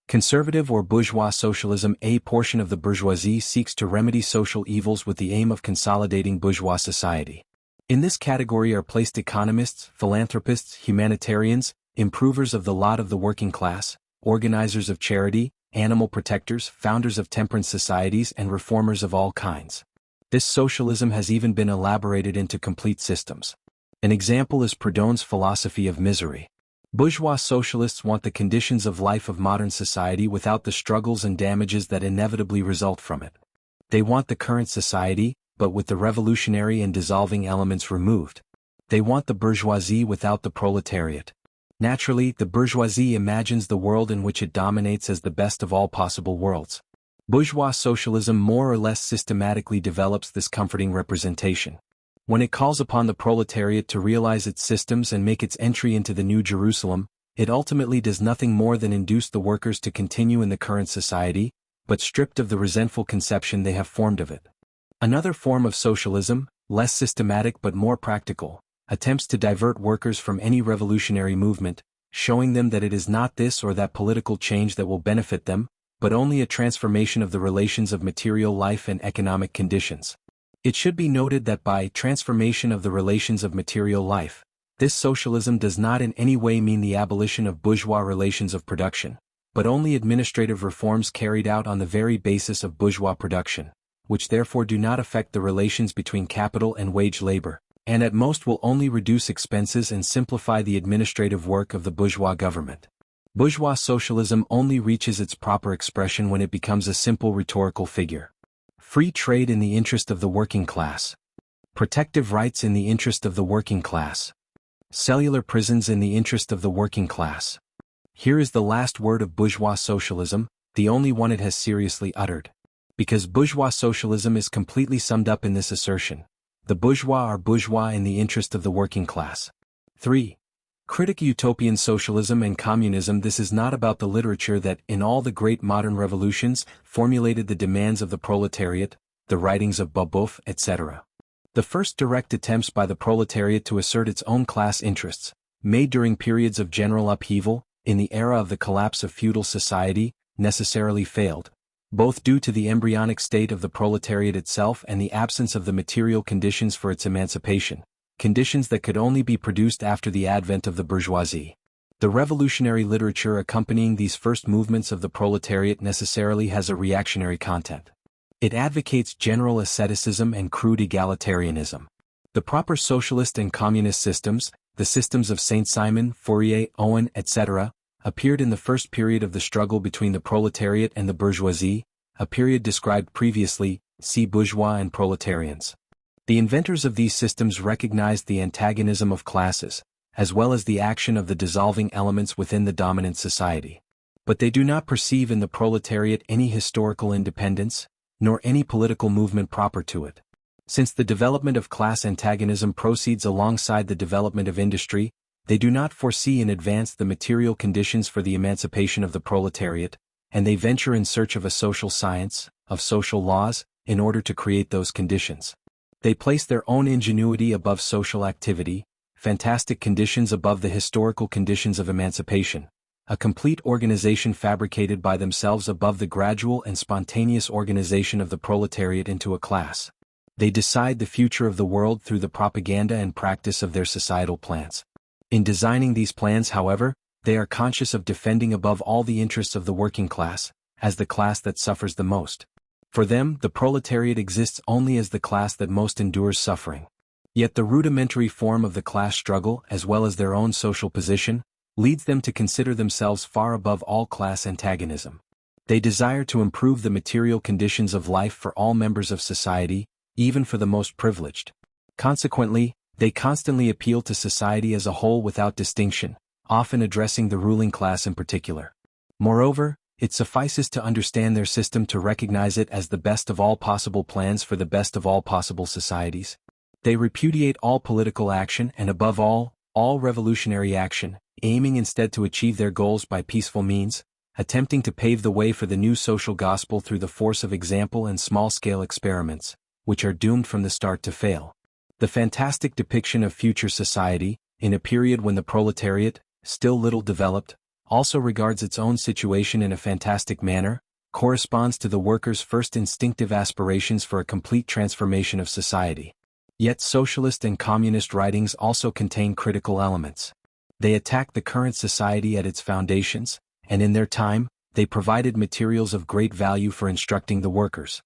Conservative or bourgeois socialism. A portion of the bourgeoisie seeks to remedy social evils with the aim of consolidating bourgeois society. In this category are placed economists, philanthropists, humanitarians, improvers of the lot of the working class, organizers of charity, animal protectors, founders of temperance societies, and reformers of all kinds. This socialism has even been elaborated into complete systems. An example is Proudhon's philosophy of misery. Bourgeois socialists want the conditions of life of modern society without the struggles and damages that inevitably result from it. They want the current society, but with the revolutionary and dissolving elements removed. They want the bourgeoisie without the proletariat. Naturally, the bourgeoisie imagines the world in which it dominates as the best of all possible worlds. Bourgeois socialism more or less systematically develops this comforting representation. When it calls upon the proletariat to realize its systems and make its entry into the New Jerusalem, it ultimately does nothing more than induce the workers to continue in the current society, but stripped of the resentful conception they have formed of it. Another form of socialism, less systematic but more practical, attempts to divert workers from any revolutionary movement, showing them that it is not this or that political change that will benefit them, but only a transformation of the relations of material life and economic conditions. It should be noted that by transformation of the relations of material life, this socialism does not in any way mean the abolition of bourgeois relations of production, but only administrative reforms carried out on the very basis of bourgeois production, which therefore do not affect the relations between capital and wage labor, and at most will only reduce expenses and simplify the administrative work of the bourgeois government. Bourgeois socialism only reaches its proper expression when it becomes a simple rhetorical figure. Free trade in the interest of the working class. Protective rights in the interest of the working class. Cellular prisons in the interest of the working class. Here is the last word of bourgeois socialism, the only one it has seriously uttered. Because bourgeois socialism is completely summed up in this assertion. The bourgeois are bourgeois in the interest of the working class. 3. Critic utopian socialism and communism. This is not about the literature that, in all the great modern revolutions, formulated the demands of the proletariat, the writings of Babeuf, etc. The first direct attempts by the proletariat to assert its own class interests, made during periods of general upheaval, in the era of the collapse of feudal society, necessarily failed, both due to the embryonic state of the proletariat itself and the absence of the material conditions for its emancipation. Conditions that could only be produced after the advent of the bourgeoisie. The revolutionary literature accompanying these first movements of the proletariat necessarily has a reactionary content. It advocates general asceticism and crude egalitarianism. The proper socialist and communist systems, the systems of Saint-Simon, Fourier, Owen, etc., appeared in the first period of the struggle between the proletariat and the bourgeoisie, a period described previously, see bourgeois and proletarians. The inventors of these systems recognized the antagonism of classes, as well as the action of the dissolving elements within the dominant society. But they do not perceive in the proletariat any historical independence, nor any political movement proper to it. Since the development of class antagonism proceeds alongside the development of industry, they do not foresee in advance the material conditions for the emancipation of the proletariat, and they venture in search of a social science, of social laws, in order to create those conditions. They place their own ingenuity above social activity, fantastic conditions above the historical conditions of emancipation, a complete organization fabricated by themselves above the gradual and spontaneous organization of the proletariat into a class. They decide the future of the world through the propaganda and practice of their societal plans. In designing these plans, however, they are conscious of defending above all the interests of the working class, as the class that suffers the most. For them, the proletariat exists only as the class that most endures suffering. Yet the rudimentary form of the class struggle, as well as their own social position, leads them to consider themselves far above all class antagonism. They desire to improve the material conditions of life for all members of society, even for the most privileged. Consequently, they constantly appeal to society as a whole without distinction, often addressing the ruling class in particular. Moreover, it suffices to understand their system to recognize it as the best of all possible plans for the best of all possible societies. They repudiate all political action and above all revolutionary action, aiming instead to achieve their goals by peaceful means, attempting to pave the way for the new social gospel through the force of example and small-scale experiments, which are doomed from the start to fail. The fantastic depiction of future society, in a period when the proletariat, still little developed, also regards its own situation in a fantastic manner, corresponds to the workers' first instinctive aspirations for a complete transformation of society. Yet socialist and communist writings also contain critical elements. They attack the current society at its foundations, and in their time, they provided materials of great value for instructing the workers.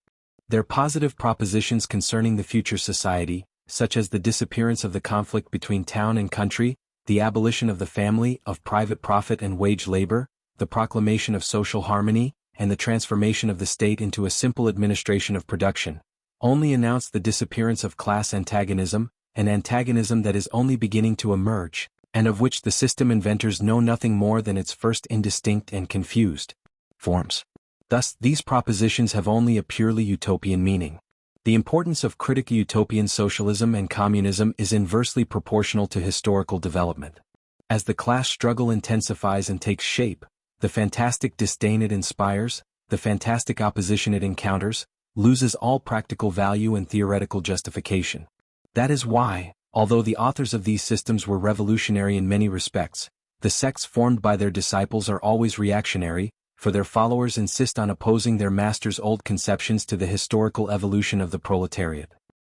Their positive propositions concerning the future society, such as the disappearance of the conflict between town and country, the abolition of the family, of private profit and wage labor, the proclamation of social harmony, and the transformation of the state into a simple administration of production, only announce the disappearance of class antagonism, an antagonism that is only beginning to emerge, and of which the system inventors know nothing more than its first indistinct and confused forms. Thus, these propositions have only a purely utopian meaning. The importance of critical utopian socialism and communism is inversely proportional to historical development. As the class struggle intensifies and takes shape, the fantastic disdain it inspires, the fantastic opposition it encounters, loses all practical value and theoretical justification. That is why, although the authors of these systems were revolutionary in many respects, the sects formed by their disciples are always reactionary, for their followers insist on opposing their masters' old conceptions to the historical evolution of the proletariat.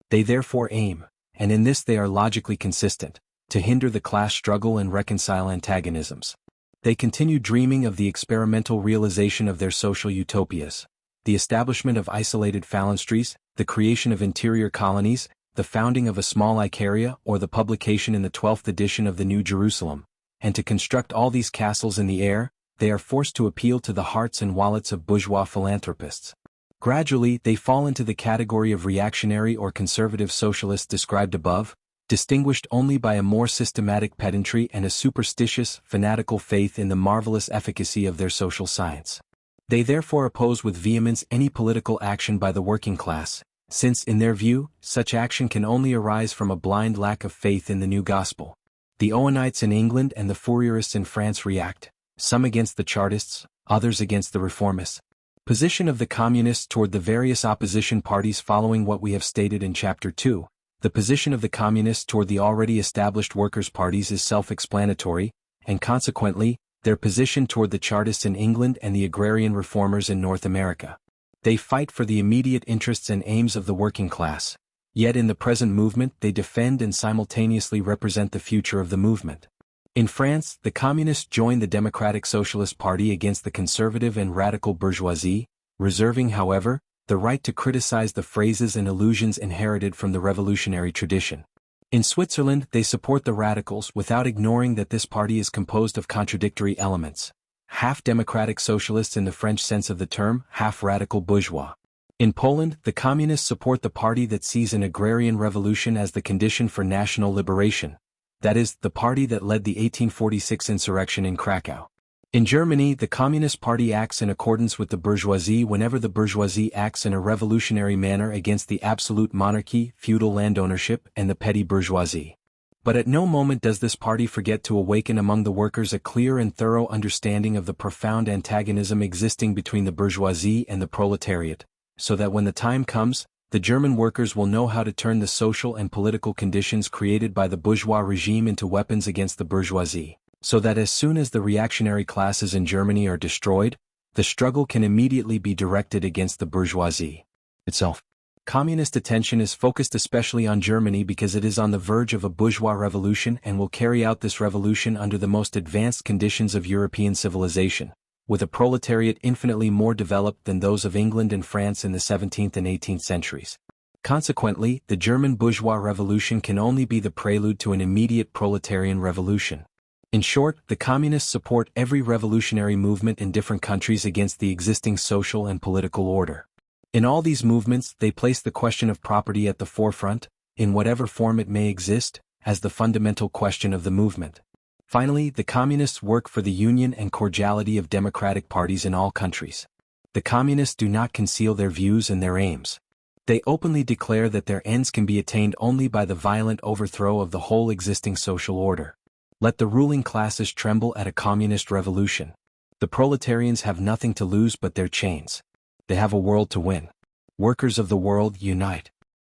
They therefore aim, and in this they are logically consistent, to hinder the class struggle and reconcile antagonisms. They continue dreaming of the experimental realization of their social utopias, the establishment of isolated phalansteries, the creation of interior colonies, the founding of a small Icaria or the publication in the 12th edition of the New Jerusalem, and to construct all these castles in the air, they are forced to appeal to the hearts and wallets of bourgeois philanthropists. Gradually, they fall into the category of reactionary or conservative socialists described above, distinguished only by a more systematic pedantry and a superstitious, fanatical faith in the marvelous efficacy of their social science. They therefore oppose with vehemence any political action by the working class, since in their view, such action can only arise from a blind lack of faith in the new gospel. The Owenites in England and the Fourierists in France react, some against the Chartists, others against the Reformists. Position of the Communists toward the various opposition parties. Following what we have stated in Chapter 2, the position of the Communists toward the already established workers' parties is self-explanatory, and consequently, their position toward the Chartists in England and the agrarian reformers in North America. They fight for the immediate interests and aims of the working class, yet in the present movement they defend and simultaneously represent the future of the movement. In France, the Communists joined the Democratic Socialist Party against the conservative and radical bourgeoisie, reserving, however, the right to criticize the phrases and allusions inherited from the revolutionary tradition. In Switzerland, they support the radicals without ignoring that this party is composed of contradictory elements. Half democratic socialists in the French sense of the term, half radical bourgeois. In Poland, the Communists support the party that sees an agrarian revolution as the condition for national liberation. That is, the party that led the 1846 insurrection in Krakow. In Germany, the Communist Party acts in accordance with the bourgeoisie whenever the bourgeoisie acts in a revolutionary manner against the absolute monarchy, feudal landownership, and the petty bourgeoisie. But at no moment does this party forget to awaken among the workers a clear and thorough understanding of the profound antagonism existing between the bourgeoisie and the proletariat, so that when the time comes, the German workers will know how to turn the social and political conditions created by the bourgeois regime into weapons against the bourgeoisie, so that as soon as the reactionary classes in Germany are destroyed, the struggle can immediately be directed against the bourgeoisie itself. Communist attention is focused especially on Germany because it is on the verge of a bourgeois revolution and will carry out this revolution under the most advanced conditions of European civilization, with a proletariat infinitely more developed than those of England and France in the 17th and 18th centuries. Consequently, the German bourgeois revolution can only be the prelude to an immediate proletarian revolution. In short, the communists support every revolutionary movement in different countries against the existing social and political order. In all these movements, they place the question of property at the forefront, in whatever form it may exist, as the fundamental question of the movement. Finally, the communists work for the union and cordiality of democratic parties in all countries. The communists do not conceal their views and their aims. They openly declare that their ends can be attained only by the violent overthrow of the whole existing social order. Let the ruling classes tremble at a communist revolution. The proletarians have nothing to lose but their chains. They have a world to win. Workers of the world, unite.